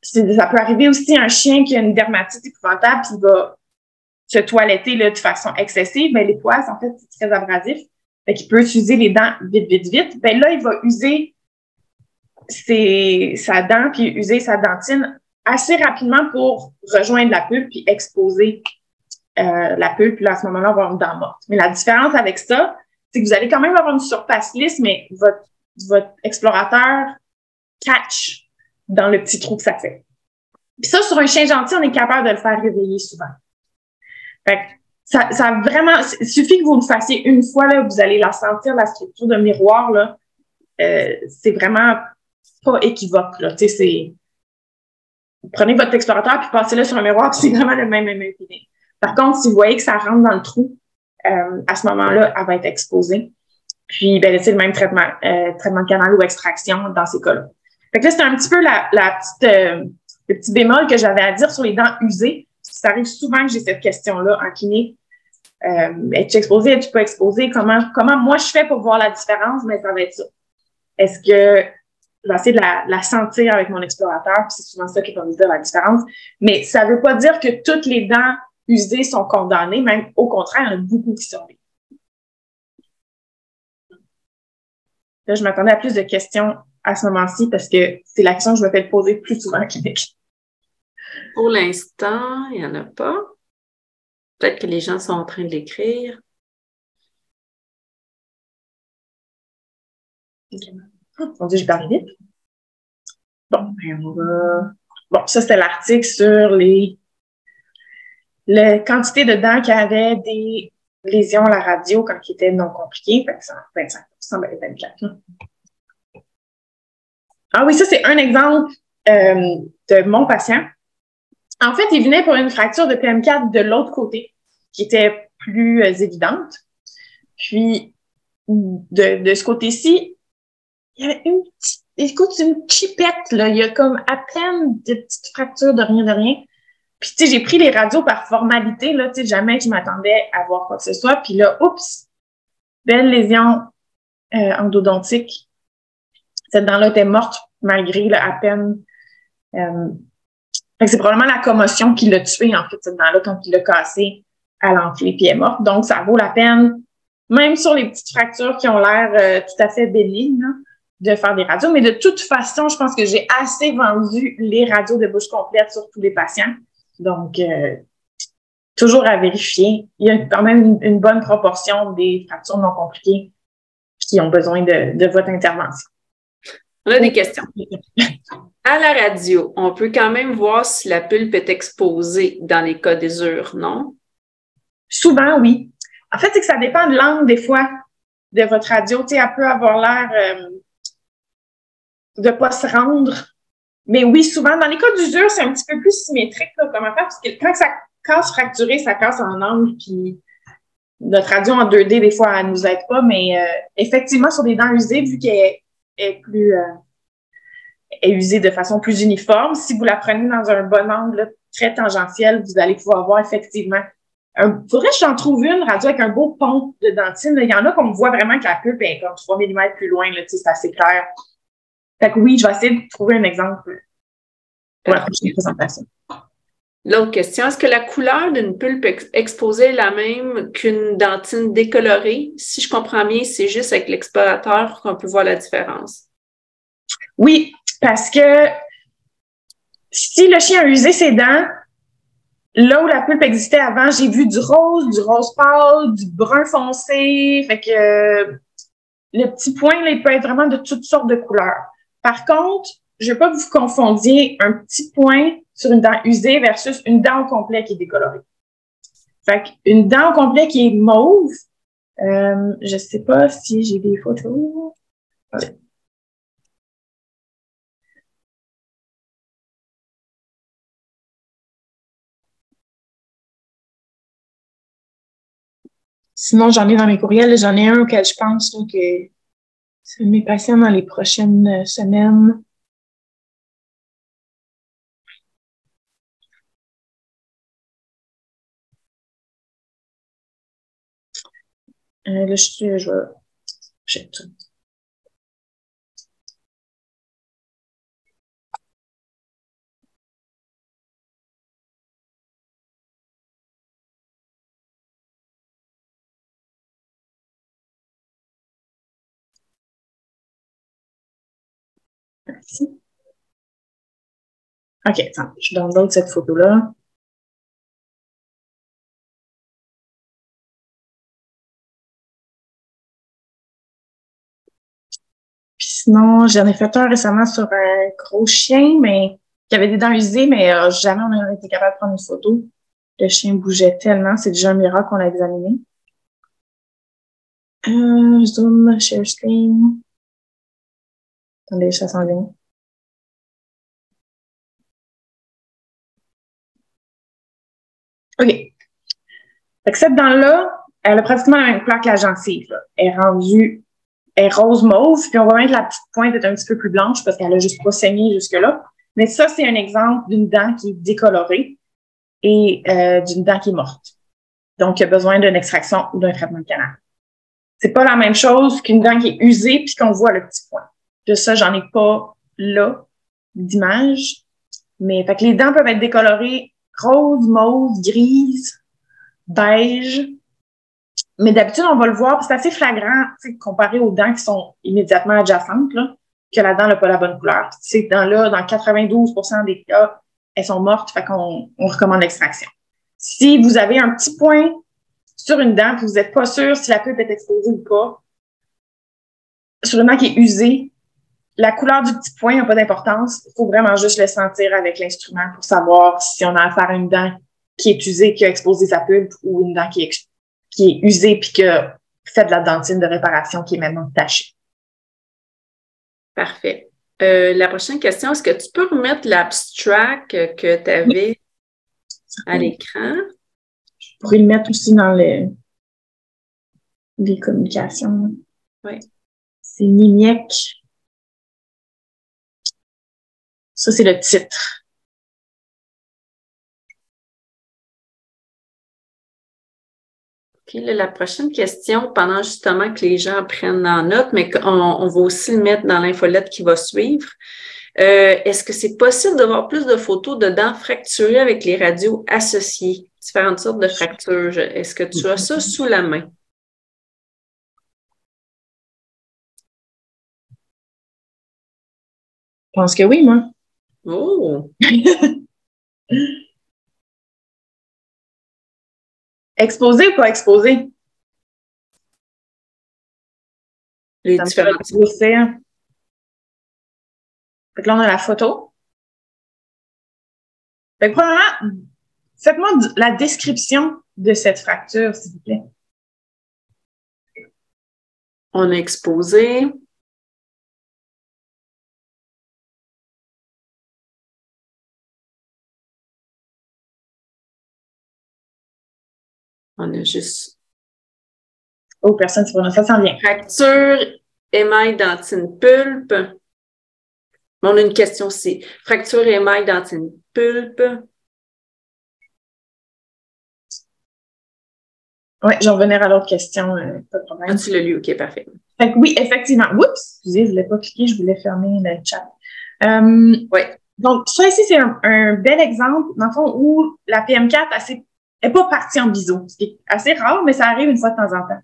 ça peut arriver aussi un chien qui a une dermatite épouvantable puis il va se toiletter là, de façon excessive. Ben, les poils, en fait, c'est très abrasif. Fait qu'il peut utiliser les dents vite. Ben là, il va user sa dent puis user sa dentine assez rapidement pour rejoindre la pulpe puis exposer la pulpe. Puis là, à ce moment-là, on va avoir une dent morte. Mais la différence avec ça, c'est que vous allez quand même avoir une surface lisse, mais votre explorateur catch dans le petit trou que ça fait. Puis ça, sur un chien gentil, on est capable de le faire réveiller souvent. Fait que ça vraiment, il suffit que vous le fassiez une fois, là, vous allez la sentir, la structure de miroir, là. C'est vraiment pas équivoque, là. Tu sais, prenez votre explorateur puis passez-le sur un miroir, puis c'est vraiment le même feeling. Par contre, si vous voyez que ça rentre dans le trou, à ce moment-là, elle va être exposée. Puis, ben, c'est le même traitement de canal ou extraction dans ces cas-là. Fait que là, c'est un petit peu le petit bémol que j'avais à dire sur les dents usées. Ça arrive souvent que j'ai cette question-là en kiné. Es-tu exposé? Es-tu pas exposé? Comment moi je fais pour voir la différence? Mais ça va être ça. Est-ce que je vais essayer de la sentir avec mon explorateur? Puis c'est souvent ça qui va me dire la différence. Mais ça veut pas dire que toutes les dents usées sont condamnées. Même au contraire, il y en a beaucoup qui survivent. Là, je m'attendais à plus de questions à ce moment-ci parce que c'est la question que je me fais poser plus souvent en clinique. Pour l'instant, il n'y en a pas. Peut-être que les gens sont en train de l'écrire. Mon Dieu, j'ai parlé vite. Bon, Bon, ça, c'était l'article sur la quantité de dents qui avaient des lésions à la radio quand ils étaient non compliqués. Fait que ça, 25%, ben 24%. Ah oui, ça, c'est un exemple de mon patient. En fait, il venait pour une fracture de PM4 de l'autre côté, qui était plus évidente. Puis, de ce côté-ci, il y avait une chipette, là. Il y a comme à peine des petites fractures de rien. Puis, tu sais, j'ai pris les radios par formalité, là. Tu sais, jamais que je m'attendais à voir quoi que ce soit. Puis là, oups, belle lésion endodontique. Cette dent-là était morte malgré, là, à peine. Fait que c'est probablement la commotion qui l'a tuée, en fait, cette dent-là, quand il l'a cassée à l'enflée, puis elle est morte. Donc, ça vaut la peine, même sur les petites fractures qui ont l'air tout à fait bénignes, là, de faire des radios. Mais de toute façon, je pense que j'ai assez vendu les radios de bouche complète sur tous les patients. Donc, toujours à vérifier. Il y a quand même une bonne proportion des fractures non compliquées qui ont besoin de votre intervention. On a des questions. À la radio, on peut quand même voir si la pulpe est exposée dans les cas d'usure, non? Souvent, oui. En fait, c'est que ça dépend de l'angle, des fois, de votre radio. Tu sais, elle peut avoir l'air de ne pas se rendre. Mais oui, souvent, dans les cas d'usure, c'est un petit peu plus symétrique là, comme affaire, parce que quand ça casse fracturé, ça casse en angle, puis notre radio en 2D, des fois, elle ne nous aide pas, mais effectivement, sur des dents usées, vu qu'elle est plus est usée de façon plus uniforme, si vous la prenez dans un bon angle là, très tangentiel, vous allez pouvoir voir effectivement. Faudrait que j'en trouve une radio avec un beau pont de dentine. Là. Il y en a qu'on voit vraiment que la pulpe est comme 3 mm plus loin, là, c'est assez clair. Fait que oui, je vais essayer de trouver un exemple pour la prochaine présentation. L'autre question, est-ce que la couleur d'une pulpe exposée est la même qu'une dentine décolorée? Si je comprends bien, c'est juste avec l'explorateur qu'on peut voir la différence. Oui, parce que si le chien a usé ses dents, là où la pulpe existait avant, j'ai vu du rose pâle, du brun foncé. Fait que le petit point, là, il peut être vraiment de toutes sortes de couleurs. Par contre, je ne veux pas que vous confondiez un petit point sur une dent usée versus une dent au complet qui est décolorée. Fait qu'une dent au complet qui est mauve, je ne sais pas si j'ai des photos. Allez. Sinon, j'en ai dans mes courriels. J'en ai un auquel je pense là, que c'est mes patients dans les prochaines semaines. Là, je vais checker tout. Merci. OK, attends, je download cette photo-là. Puis sinon, j'en ai fait un récemment sur un gros chien, mais qui avait des dents usées, mais jamais on a été capable de prendre une photo. Le chien bougeait tellement, c'est déjà un miracle qu'on l'a examiné. Zoom, share screen. Attendez, ça s'en vient. OK. Fait que cette dent-là, elle a pratiquement la même couleur que la gencive. Là. Elle est rose mauve, puis on voit même que la petite pointe est un petit peu plus blanche parce qu'elle a juste pas saigné jusque-là. Mais ça, c'est un exemple d'une dent qui est décolorée et d'une dent qui est morte. Donc, il y a besoin d'une extraction ou d'un traitement de canal. C'est pas la même chose qu'une dent qui est usée puis qu'on voit le petit point. De ça, j'en ai pas là d'image. Mais fait que les dents peuvent être décolorées rose, mauve, grise, beige. Mais d'habitude, on va le voir, c'est assez flagrant comparé aux dents qui sont immédiatement adjacentes, là, que la dent n'a pas la bonne couleur. Ces dents-là, dans 92% des cas, elles sont mortes, fait qu'on recommande l'extraction. Si vous avez un petit point sur une dent, puis vous n'êtes pas sûr si la pulpe est exposée ou pas, sur une dent qui est usée, la couleur du petit point n'a pas d'importance. Il faut vraiment juste le sentir avec l'instrument pour savoir si on a affaire à une dent qui est usée, qui a exposé sa pulpe, ou une dent qui est usée puis qui a fait de la dentine de réparation qui est maintenant tachée. Parfait. La prochaine question, est-ce que tu peux remettre l'abstract que tu avais à l'écran? Je pourrais le mettre aussi dans les communications. Oui. C'est Nimiec. Ça, c'est le titre. OK, là, la prochaine question, pendant justement que les gens prennent en note, mais on va aussi le mettre dans l'infolette qui va suivre. Est-ce que c'est possible d'avoir plus de photos de dents fracturées avec les radios associées? Différentes sortes de fractures. Est-ce que tu as ça sous la main? Je pense que oui, moi. Oh! Exposé ou pas exposé? Les différents. Fait que là, on a la photo. Fait que probablement, faites-moi la description de cette fracture, s'il vous plaît. On a exposé. On a juste. Oh, personne ne sait, ça s'en vient. Fracture, émail, dentine, pulpe. Mais on a une question aussi. Fracture, émail, dentine, pulpe. Oui, je vais revenir à l'autre question, pas de problème. Ah, tu l'as lu, OK, parfait. Fait que oui, effectivement. Oups, excusez, je ne voulais pas cliquer, je voulais fermer le chat. Oui. Donc, ça ici, c'est un bel exemple, dans le fond, où la PM4 n'est pas partie en biseau. C'est assez rare, mais ça arrive une fois de temps en temps.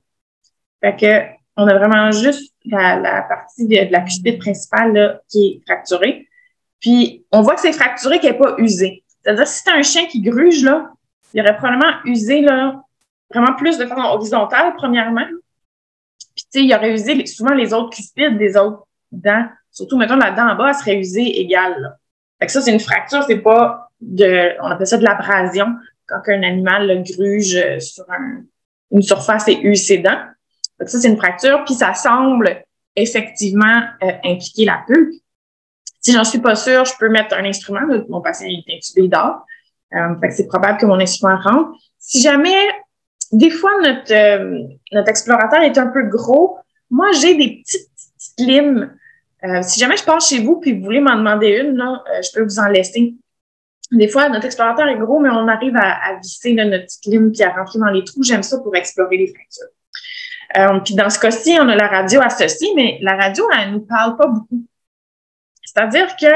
Fait que, on a vraiment juste la partie de la cuspide principale là, qui est fracturée. Puis, on voit que c'est fracturé, qu'elle n'est pas usée. C'est-à-dire, si c'est un chien qui gruge, là, il aurait probablement usé là, vraiment plus de façon horizontale, premièrement. Puis, tu sais, il aurait usé souvent les autres cuspides des autres dents. Surtout, mettons, la dent en bas, elle serait usée égale. Là. Fait que ça, c'est une fracture, c'est pas on appelle ça de l'abrasion, quand un animal là, gruge sur une surface et use ses dents. Fait que ça, c'est une fracture, puis ça semble effectivement impliquer la pulpe. Si j'en suis pas sûre, je peux mettre un instrument. Là, mon patient est intubé d'or. Fait que c'est probable que mon instrument rentre. Si jamais, des fois, notre explorateur est un peu gros, moi, j'ai des petites limes. Si jamais je passe chez vous puis vous voulez m'en demander une, là, je peux vous en laisser. Des fois, notre explorateur est gros, mais on arrive à visser là, notre petite lime puis à rentrer dans les trous. J'aime ça pour explorer les fractures. Puis dans ce cas-ci, on a la radio associée, mais la radio, elle nous parle pas beaucoup. C'est-à-dire que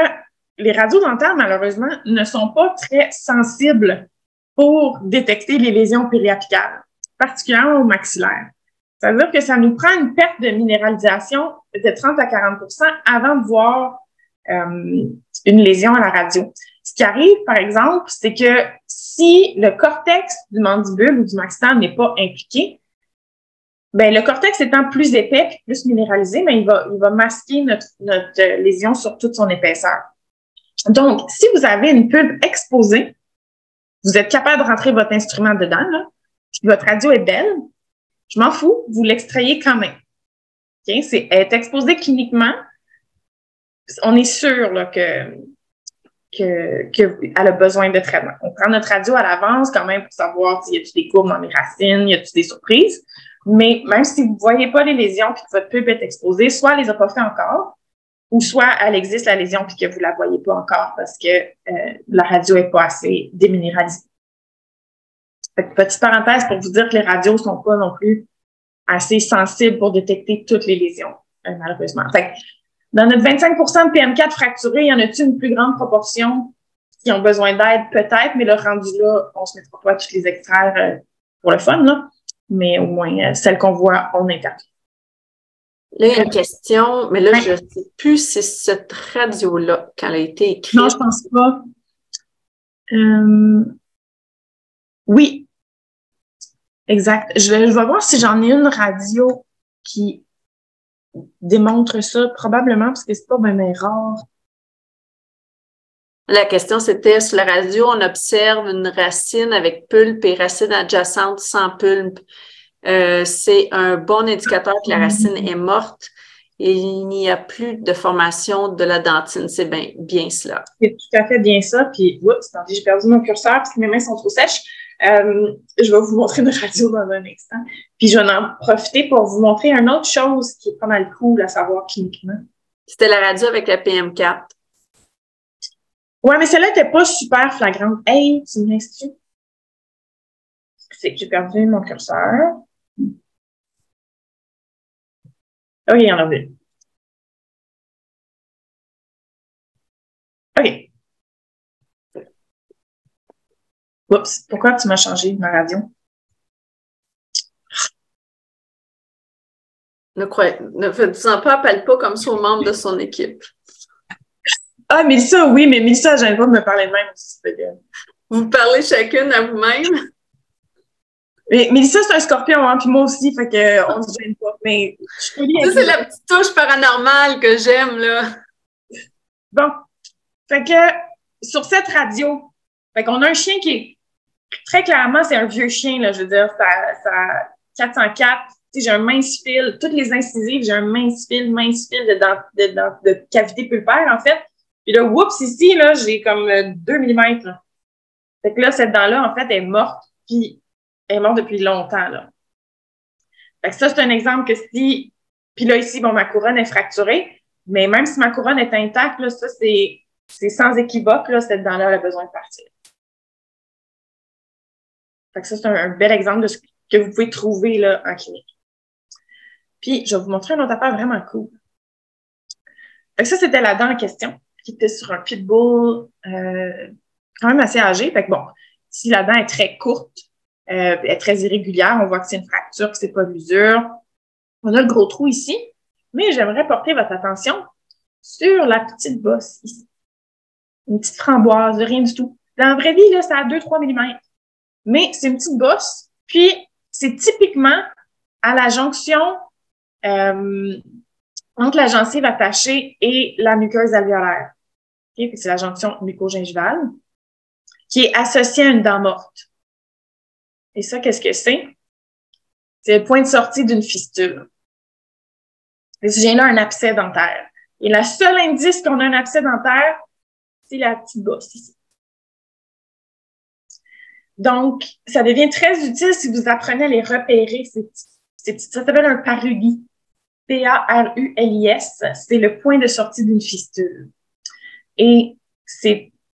les radios dentaires, malheureusement, ne sont pas très sensibles pour détecter les lésions périapicales, particulièrement au maxillaire. C'est-à-dire que ça nous prend une perte de minéralisation de 30 à 40 avant de voir une lésion à la radio. Ce qui arrive, par exemple, c'est que si le cortex du mandibule ou du maxillaire n'est pas impliqué, ben le cortex étant plus épais et plus minéralisé, mais il va masquer notre lésion sur toute son épaisseur. Donc, si vous avez une pulpe exposée, vous êtes capable de rentrer votre instrument dedans, là, puis votre radio est belle, je m'en fous, vous l'extrayez quand même. Okay? Elle est exposée cliniquement. On est sûr là, qu'elle a besoin de traitement. On prend notre radio à l'avance quand même pour savoir s'il y a-t-il des courbes dans les racines, y a-t-il des surprises. Mais même si vous ne voyez pas les lésions et que votre pulpe est exposée, soit elle les a pas fait encore, ou soit elle existe la lésion puis que vous ne la voyez pas encore parce que la radio n'est pas assez déminéralisée. Petite parenthèse pour vous dire que les radios ne sont pas non plus assez sensibles pour détecter toutes les lésions, malheureusement. Fait que dans notre 25 de PM4 fracturés, y en a-t-il une plus grande proportion qui ont besoin d'aide? Peut-être, mais le rendu là, on se mettra pas à toutes les extraire pour le fun, là. Mais au moins, celles qu'on voit, on intervient. Là, il y a une question, mais là, je ne sais plus si cette radio-là, quand elle a été écrite. Non, je pense pas. Oui. Exact. Je vais voir si j'en ai une radio qui démontre ça, probablement, parce que c'est pas bien rare. La question, c'était, sur la radio, on observe une racine avec pulpe et racine adjacente sans pulpe. C'est un bon indicateur que la racine est morte et il n'y a plus de formation de la dentine. C'est bien cela. C'est tout à fait bien ça. Puis, oups, attendez, j'ai perdu mon curseur parce que mes mains sont trop sèches. Je vais vous montrer notre radio dans un instant. Puis, je vais en profiter pour vous montrer une autre chose qui est pas mal cool à savoir cliniquement. C'était la radio avec la PM4. Ouais, mais celle-là n'était pas super flagrante. Hey, tu m'excuses? C'est que j'ai perdu mon curseur. OK, il y en a vu. OK. Oups, pourquoi tu m'as changé ma radio? Ne faites-en pas, appelle pas comme ça aux membres de son équipe. Ah, Mélissa, oui, mais Mélissa, j'aime pas de me parler de même aussi. Vous parlez chacune à vous-même? Mais Mélissa, c'est un scorpion, hein, puis moi aussi, fait que on se gêne pas. Mais ça, c'est la petite touche paranormale que j'aime, là. Bon. Fait que sur cette radio, fait qu'on a un chien qui est très clairement, c'est un vieux chien, là. Je veux dire, ça 404. Tu sais, j'ai un mince fil. Toutes les incisives, j'ai un mince fil de cavité pulpaire, en fait. Puis là, oups, ici, là, j'ai comme 2 mm, là. Fait que là, cette dent-là, en fait, est morte, puis elle est morte depuis longtemps, là. Fait que ça, c'est un exemple que si... Puis là, ici, bon, ma couronne est fracturée, mais même si ma couronne est intacte, là, ça, c'est sans équivoque, là, cette dent-là, elle a besoin de partir. Fait que ça, c'est un bel exemple de ce que vous pouvez trouver, là, en clinique. Puis, je vais vous montrer une autre affaire vraiment cool. Fait que ça, c'était la dent en question, qui était sur un pitbull quand même assez âgé. Fait que bon, si la dent est très courte, est très irrégulière, on voit que c'est une fracture, que c'est pas l'usure. On a le gros trou ici, mais j'aimerais porter votre attention sur la petite bosse ici. Une petite framboise, rien du tout. Dans la vraie vie, là, ça a 2-3 mm. Mais c'est une petite bosse, puis c'est typiquement à la jonction entre la gencive attachée et la muqueuse alvéolaire. Okay? C'est la jonction muco-gingivale qui est associée à une dent morte. Et ça, qu'est-ce que c'est? C'est le point de sortie d'une fistule. Et j'ai là un abcès dentaire. Et le seul indice qu'on a un abcès dentaire, c'est la petite bosse ici. Donc, ça devient très utile si vous apprenez à les repérer, ça s'appelle un parulis. P-A-R-U-L-I-S. C'est le point de sortie d'une fistule. Et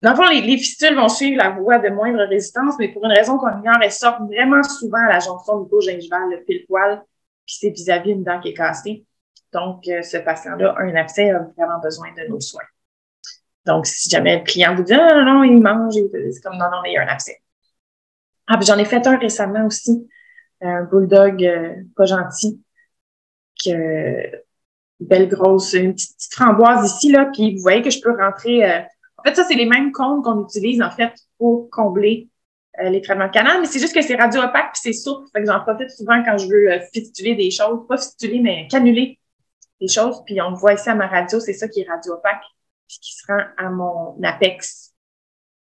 dans le fond, les fistules vont suivre la voie de moindre résistance, mais pour une raison qu'on ignore, elles sortent vraiment souvent à la jonction muco-gingivale, le pile-poil, puis c'est vis-à-vis une dent qui est cassée. Donc, ce patient-là a un abcès, a vraiment besoin de nos soins. Donc, si jamais le client vous dit « Ah non, il mange », c'est comme « Non, mais il y a un abcès ». Ah, puis j'en ai fait un récemment aussi, un bulldog pas gentil, belle grosse, une petite framboise ici, là, puis vous voyez que je peux rentrer... En fait, ça, c'est les mêmes cônes qu'on utilise, en fait, pour combler les traitements de canal, mais c'est juste que c'est radio-opaque puis c'est souple. Fait que j'en profite souvent quand je veux fistuler des choses. Pas fistuler, mais canuler des choses. Puis on le voit ici à ma radio, c'est ça qui est radio-opaque, puis qui se rend à mon apex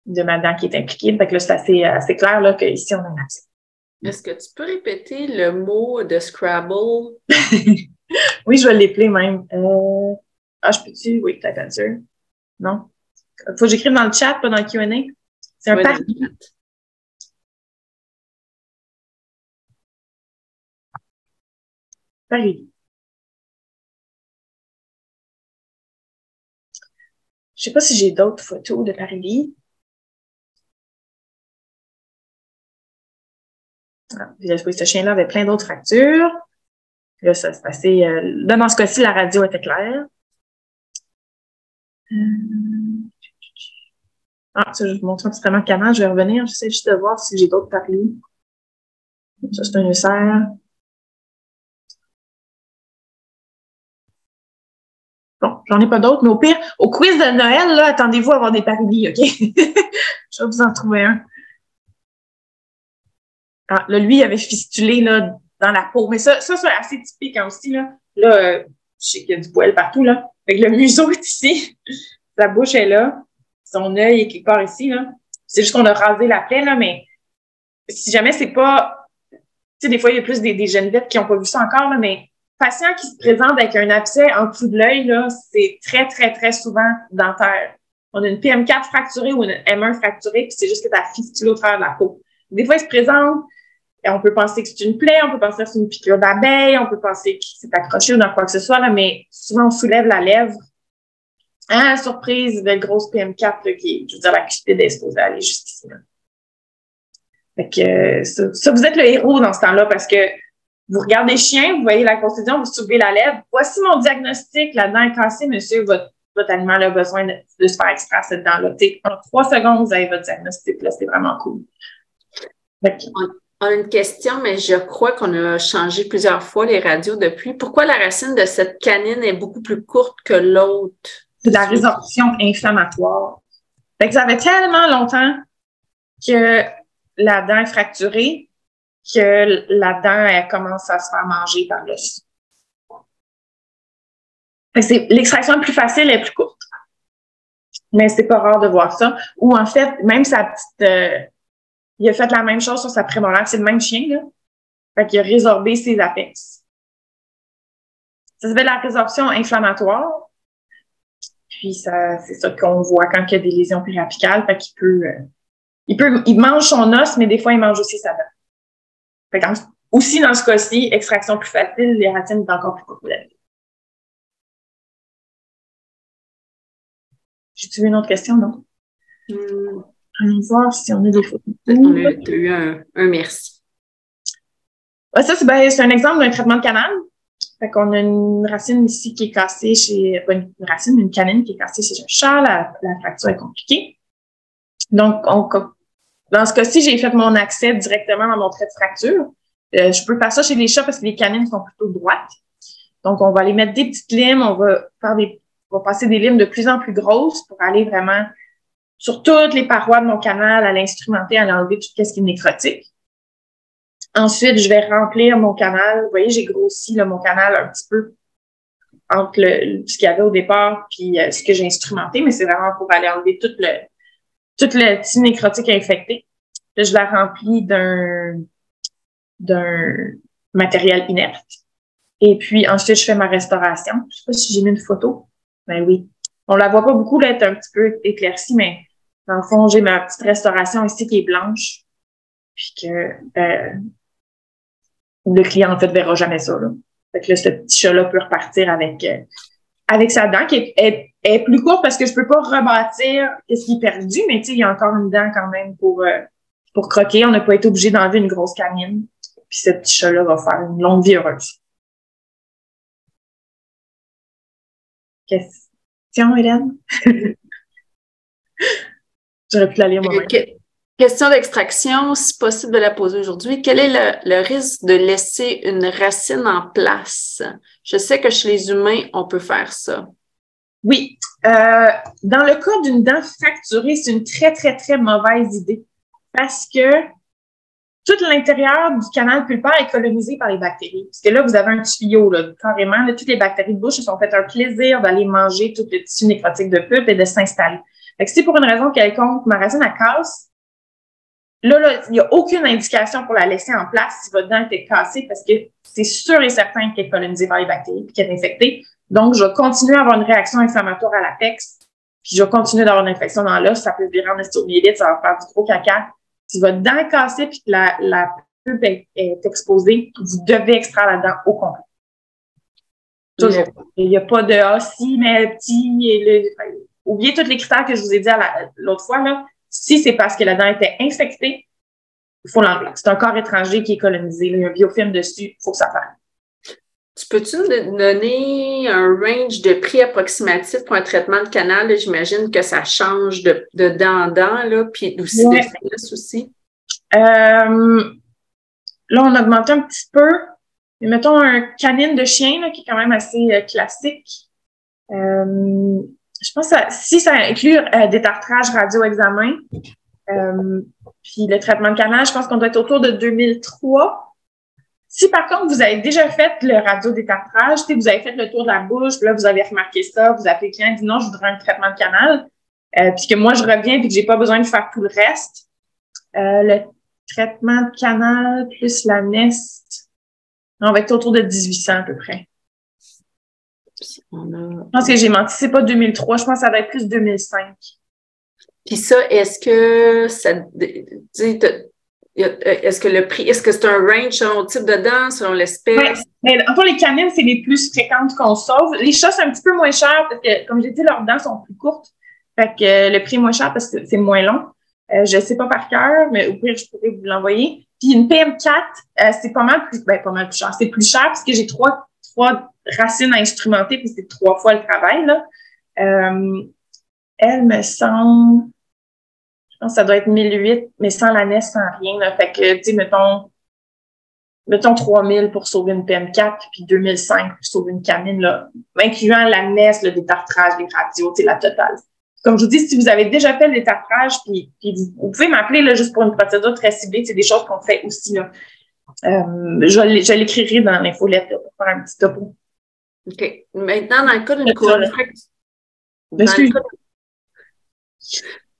de ma dent qui est impliquée. Fait que là, c'est assez clair là, qu'ici, on a un abcès. Est-ce que tu peux répéter le mot de Scrabble? Oui, je vais l'épeler même. Je peux-tu? Oui, type answer. Non. Faut que j'écrive dans le chat, pas dans le Q&A. C'est un parulis. Parulis. Je sais pas si j'ai d'autres photos de parulis. Ce chien-là avait plein d'autres fractures. Là, ça se passait... Là, dans ce cas-ci, la radio était claire. Ça, je vous montre un petit peu comment. Je vais revenir. J'essaie juste de voir si j'ai d'autres parulis. Ça, c'est un ulcère. Bon, j'en ai pas d'autres, mais au pire, au quiz de Noël, là, attendez-vous à avoir des parulis, OK? Je vais vous en trouver un. Là, lui, il avait fistulé, là, dans la peau. Mais ça, c'est assez typique hein, aussi, là. Là, je sais qu'il y a du poil partout, là. Fait que le museau est ici. Sa bouche est là. Son œil est quelque part ici, là. C'est juste qu'on a rasé la plaie, là, mais si jamais c'est pas... Tu sais, des fois, il y a plus des Genevettes qui n'ont pas vu ça encore, là, mais patient qui se présente avec un abcès en dessous de l'œil, là, c'est très, très, très souvent dentaire. On a une PM4 fracturée ou une M1 fracturée, puis c'est juste que tu as fistulé au travers de la peau. Des fois, il se présente, et on peut penser que c'est une plaie, on peut penser que c'est une piqûre d'abeille, on peut penser qu'il s'est accroché ou dans quoi que ce soit, là, mais souvent, on soulève la lèvre. Ah, surprise, belle grosse PM4 là, qui est, je veux dire, la cuspide est supposée aller jusqu'ici. Là. Fait que ça, vous êtes le héros dans ce temps-là parce que vous regardez le chien, vous voyez la contusion, vous soulevez la lèvre. Voici mon diagnostic, la dent est cassée, monsieur, votre animal a besoin de se faire extraire cette dent-là. En 3 secondes, vous avez votre diagnostic, là, c'est vraiment cool. On a une question, mais je crois qu'on a changé plusieurs fois les radios depuis. Pourquoi la racine de cette canine est beaucoup plus courte que l'autre? C'est de la résorption inflammatoire. Fait que ça fait tellement longtemps que la dent est fracturée que la dent, elle commence à se faire manger par l'os. L'extraction la plus facile est plus courte. Mais c'est pas rare de voir ça. Ou en fait, même sa petite... il a fait la même chose sur sa prémolaire. C'est le même chien, là. Fait qu'il a résorbé ses apex. Ça s'appelle la résorption inflammatoire. Puis c'est ça qu'on voit quand il y a des lésions périapicales. Fait qu'il il mange son os, mais des fois, il mange aussi sa dent. Fait que aussi, dans ce cas-ci, extraction plus facile, les racines est encore plus courtes. J'ai-tu vu une autre question, non? Allons voir si on a des photos. On a eu un merci. Ça, c'est un exemple d'un traitement de canal. Fait qu'on a une racine ici qui est cassée une canine qui est cassée chez un chat. La fracture est compliquée. Donc, dans ce cas-ci, j'ai fait mon accès directement dans mon trait de fracture. Je peux faire ça chez les chats parce que les canines sont plutôt droites. Donc, on va aller mettre des petites limes. On va passer des limes de plus en plus grosses pour aller vraiment sur toutes les parois de mon canal, à l'instrumenter, à l'enlever tout ce qui est nécrotique. Ensuite, je vais remplir mon canal. Vous voyez, j'ai grossi là, mon canal un petit peu entre ce qu'il y avait au départ puis ce que j'ai instrumenté, mais c'est vraiment pour aller enlever tout le petit nécrotique infecté. Là, je la remplis d'un matériel inerte. Et puis, ensuite, je fais ma restauration. Je sais pas si j'ai mis une photo. Ben oui. On la voit pas beaucoup, là, elle est un petit peu éclaircie, mais dans le fond, j'ai ma petite restauration ici qui est blanche. Puis que le client, en fait, verra jamais ça, là. Fait que là, ce petit chat-là peut repartir avec sa dent qui est plus courte parce que je peux pas rebâtir ce qui est perdu, mais tu sais, il y a encore une dent quand même pour croquer. On n'a pas été obligé d'enlever une grosse canine. Puis ce petit chat-là va faire une longue vie heureuse. Question, Hélène? J'aurais pu la lire moi-même. Question d'extraction, si possible de la poser aujourd'hui. Quel est le risque de laisser une racine en place? Je sais que chez les humains, on peut faire ça. Oui. Dans le cas d'une dent fracturée, c'est une très, très, très mauvaise idée parce que tout l'intérieur du canal pulpaire est colonisé par les bactéries. Parce que là, vous avez un tuyau, là, carrément. Là, toutes les bactéries de bouche se sont fait un plaisir d'aller manger tout le tissu nécrotique de pulpe et de s'installer. Fait que si pour une raison quelconque, ma racine, elle casse, là, il n'y a aucune indication pour la laisser en place si votre dent était cassée parce que c'est sûr et certain qu'elle est colonisée par les bactéries et qu'elle est infectée. Donc, je vais continuer à avoir une réaction inflammatoire à l'apex, puis je vais continuer d'avoir une infection dans l'os. Ça peut virer en ostéomyélite, ça va faire du gros caca. Si votre dent est cassée et que la pulpe est exposée, vous devez extraire la dent au complet. Toujours. Il n'y a pas de « ah, si, mais petit ». Oubliez tous les critères que je vous ai dit l'autre fois, là. Si c'est parce que la dent était infectée, il faut l'enlever. C'est un corps étranger qui est colonisé. Il y a un biofilm dessus, il faut que ça fasse. Tu peux-tu nous donner un range de prix approximatif pour un traitement de canal? Là, j'imagine que ça change de dent en dent, là, puis aussi de sinus aussi. Là, on a augmenté un petit peu. Mais mettons un canine de chien, là, qui est quand même assez classique. Je pense que si ça inclut détartrage radio-examen, puis le traitement de canal, je pense qu'on doit être autour de 2003. Si par contre, vous avez déjà fait le radio-détartrage, vous avez fait le tour de la bouche, puis là, vous avez remarqué ça, vous appelez le client et dit non, je voudrais un traitement de canal, puis que moi, je reviens puis que j'ai pas besoin de faire tout le reste. Le traitement de canal plus la nest, on va être autour de 1800 à peu près. Je pense que j'ai menti, c'est pas 2003, je pense que ça va être plus 2005. Puis ça, est-ce que le prix, est-ce que c'est un range selon le type de dent, selon l'espèce? Ouais, mais pour les canines, c'est les plus fréquentes qu'on sauve. Les chats, c'est un petit peu moins cher parce que, comme j'ai dit, leurs dents sont plus courtes. Fait que le prix est moins cher parce que c'est moins long. Je sais pas par cœur, mais au pire, je pourrais vous l'envoyer. Puis une PM4, c'est pas mal plus cher. C'est plus cher parce que j'ai trois racines à instrumenter, puis c'est 3 fois le travail, là. Elle me semble, je pense que ça doit être 1008, mais sans la NES, sans rien, là. Fait que, tu sais, mettons 3000 pour sauver une PM4, puis 2005 pour sauver une canine, là, incluant la NES, le détartrage, les radios, tu sais, la totale. Comme je vous dis, si vous avez déjà fait le détartrage, puis vous pouvez m'appeler là juste pour une procédure très ciblée, c'est des choses qu'on fait aussi, là. Je l'écrirai dans l'infolette là, pour faire un petit topo. OK. Maintenant, dans le cas d'une couronne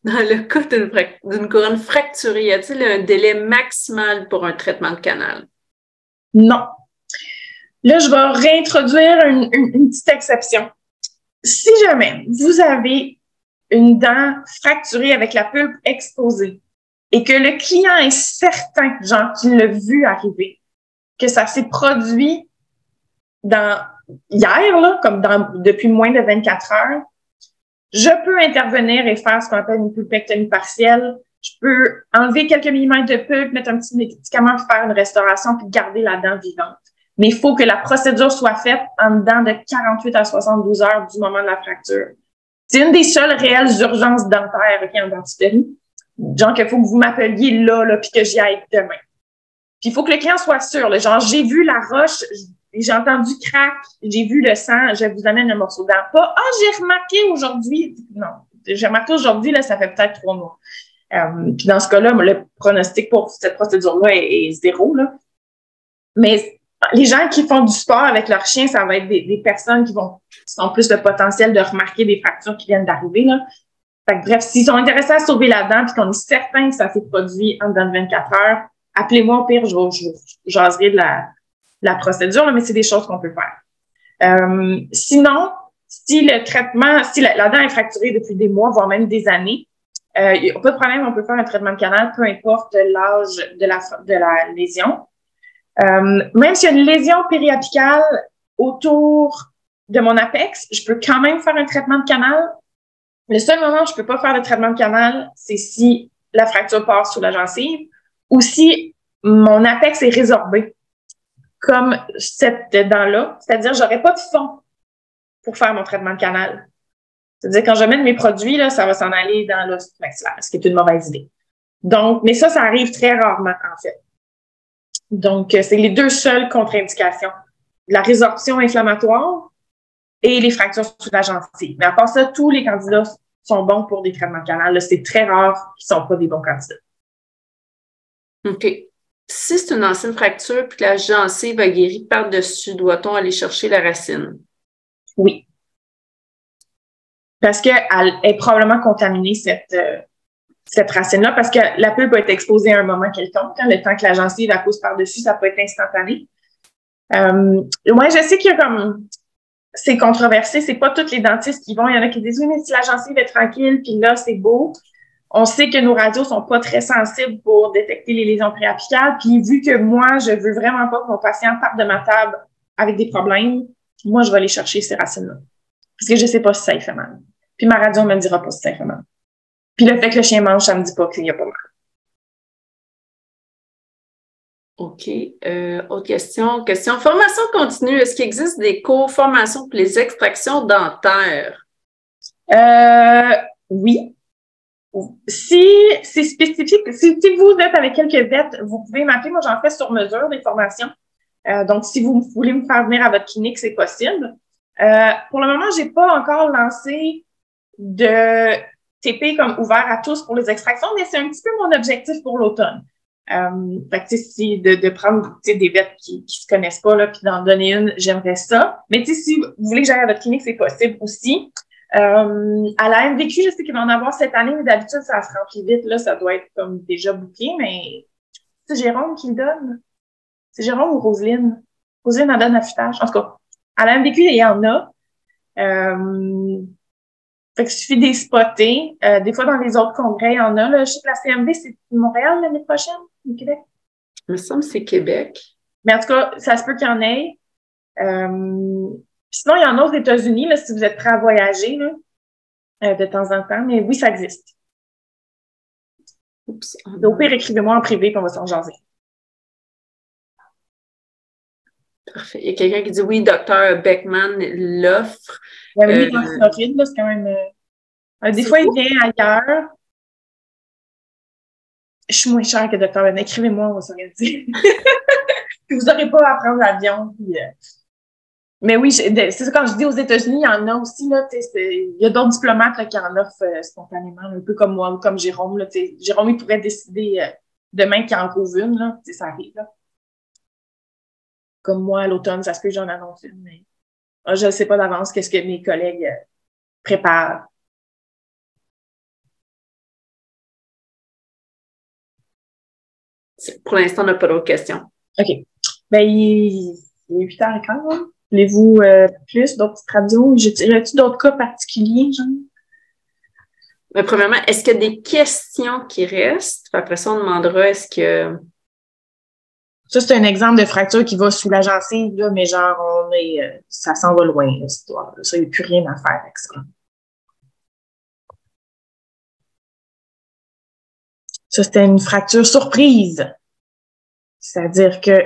dans le cas d'une couronne fracturée, y a-t-il un délai maximal pour un traitement de canal? Non. Là, je vais réintroduire une petite exception. Si jamais vous avez une dent fracturée avec la pulpe exposée et que le client est certain, genre qu'il l'a vu arriver, que ça s'est produit hier, là, comme depuis moins de 24 heures, je peux intervenir et faire ce qu'on appelle une pulpectomie partielle. Je peux enlever quelques millimètres de pulpe, mettre un petit médicament, faire une restauration puis garder la dent vivante. Mais il faut que la procédure soit faite en dedans de 48 à 72 heures du moment de la fracture. C'est une des seules réelles urgences dentaires en dentisterie. Genre qu'il faut que vous m'appeliez là, puis que j'y aille demain. Puis il faut que le client soit sûr. Là, genre, j'ai vu la roche, j'ai entendu crack, j'ai vu le sang, je vous amène le morceau de dent. Pas, j'ai remarqué aujourd'hui. Non, j'ai remarqué aujourd'hui, là, ça fait peut-être 3 mois. Puis dans ce cas-là, le pronostic pour cette procédure-là est 0, là. Mais les gens qui font du sport avec leur chien, ça va être des personnes qui ont plus de potentiel de remarquer des fractures qui viennent d'arriver, là. Fait que, bref, s'ils sont intéressés à sauver la dent puis qu'on est certain que ça s'est produit en dedans de 24 heures, appelez-moi, au pire, je jaserai de la procédure, là, mais c'est des choses qu'on peut faire. Sinon, si la dent est fracturée depuis des mois, voire même des années, il n'y a pas de problème, on peut faire un traitement de canal, peu importe l'âge de la lésion. Même s'il y a une lésion périapicale autour de mon apex, je peux quand même faire un traitement de canal. Le seul moment où je peux pas faire de traitement de canal, c'est si la fracture passe sous la gencive ou si mon apex est résorbé, comme cette dent-là. C'est-à-dire, j'aurais pas de fond pour faire mon traitement de canal. C'est-à-dire, quand je mets mes produits, là, ça va s'en aller dans l'os maxillaire, ce qui est une mauvaise idée. Donc, mais ça arrive très rarement, en fait. Donc, c'est les deux seules contre-indications. La résorption inflammatoire et les fractures sous la gencive. Mais à part ça, tous les candidats sont bons pour des traitements de canal. Là, c'est très rare qu'ils ne sont pas des bons candidats. OK. Si c'est une ancienne fracture et que la gencive a guéri par-dessus, doit-on aller chercher la racine? Oui. Parce qu'elle est probablement contaminée, cette racine-là, parce que la pulpe peut être exposée à un moment quelconque. Le temps que la gencive pousse par-dessus, ça peut être instantané. Moi, je sais qu'il y a comme... C'est controversé, c'est pas tous les dentistes qui vont. Il y en a qui disent, oui, mais si la gencive est tranquille, puis là, c'est beau. On sait que nos radios sont pas très sensibles pour détecter les lésions préapicales. Puis vu que moi, je veux vraiment pas que mon patient parte de ma table avec des problèmes, moi, je vais aller chercher ces racines-là. Parce que je sais pas si ça y fait mal. Puis ma radio me dira pas si ça y fait mal. Puis le fait que le chien mange, ça me dit pas qu'il y a pas mal. OK. Autre question. Formation continue. Est-ce qu'il existe des cours formation pour les extractions dentaires? Oui. Si c'est spécifique, si vous êtes avec quelques vêtes, vous pouvez m'appeler. Moi, j'en fais sur mesure des formations. Donc, si vous voulez me faire venir à votre clinique, c'est possible. Pour le moment, j'ai pas encore lancé de TP comme ouvert à tous pour les extractions, mais c'est un petit peu mon objectif pour l'automne. Fait que, si de prendre des vêtes qui se connaissent pas, là, puis d'en donner une, j'aimerais ça. Mais si vous voulez que j'aille à votre clinique, c'est possible aussi. À la MVQ, je sais qu'il va en avoir cette année, mais d'habitude, ça se remplit vite. Là, ça doit être comme déjà booké, mais c'est Jérôme qui le donne. C'est Jérôme ou Roselyne? Roselyne en donne l'affûtage. En tout cas, à la MVQ, il y en a. Fait que il suffit des spotter. Des fois, dans les autres congrès, il y en a. Là. Je sais que la CMV, c'est Montréal l'année prochaine, au Québec. Il me semble que c'est Québec. Mais en tout cas, ça se peut qu'il y en ait. Sinon, il y en a aux États-Unis, là, si vous êtes prêt à voyager là, de temps en temps. Mais oui, ça existe. Oups. Au pire, écrivez-moi en privé puis on va s'en jaser. Parfait. Il y a quelqu'un qui dit oui, Dr. Beckman l'offre. Oui, dans Floride, là, c'est quand même... des fois, il vient ailleurs. Je suis moins chère que Dr. Beckman. Écrivez-moi, on va s'organiser. Puis vous n'aurez pas à prendre l'avion. Puis, mais oui, c'est ça, quand je dis aux États-Unis, il y en a aussi, là, il y a d'autres diplomates là, qui en offrent spontanément, un peu comme moi ou comme Jérôme. Là, Jérôme, il pourrait décider demain qu'il en trouve une, là, ça arrive. Là. comme moi, à l'automne, ça se peut que j'en annonce une, mais je ne sais pas d'avance qu'est-ce que mes collègues préparent. Pour l'instant, on n'a pas d'autres questions. OK. Ben, il est 8h15. Voulez-vous plus d'autres petites radios? Y a-t-il d'autres cas particuliers, genre? Mais premièrement, est-ce qu'il y a des questions qui restent? Après ça, on demandera est-ce que... Ça, c'est un exemple de fracture qui va sous la gencive, là, mais genre, ça s'en va loin, cette histoire. Ça, il n'y a plus rien à faire avec ça. Ça, c'était une fracture surprise. C'est-à-dire que,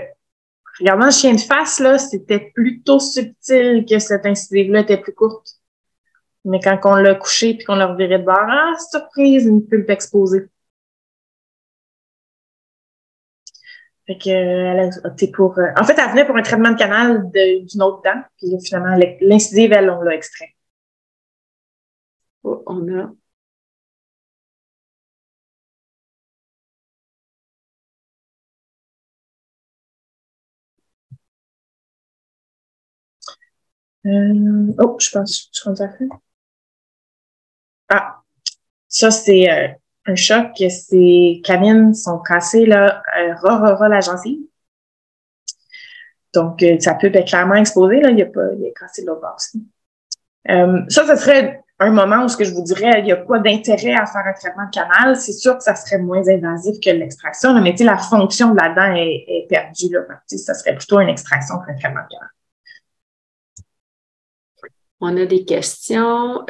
regardant le chien de face, là, c'était plutôt subtil que cette incisive-là était plus courte. Mais quand on l'a couché puis qu'on l'a reviré de bord, surprise, une pulpe exposée. Fait que, elle a opté pour... en fait, elle venait pour un traitement de canal d'une autre dent. Puis là, finalement, l'incisive, elle, on l'a extrait. Oh, on a... je pense que je suis rendue à faire. Ah, ça, c'est un choc. Ses canines sont cassées, là, la gencive. Donc, ça peut être clairement exposé, là. Il a cassé de l'autre bord aussi. Ça serait un moment où ce que je vous dirais, il n'y a pas d'intérêt à faire un traitement de canal. C'est sûr que ça serait moins invasif que l'extraction, là, mais tu sais, la fonction de la dent est perdue, là. Ça serait plutôt une extraction qu'un traitement de canal. On a des questions.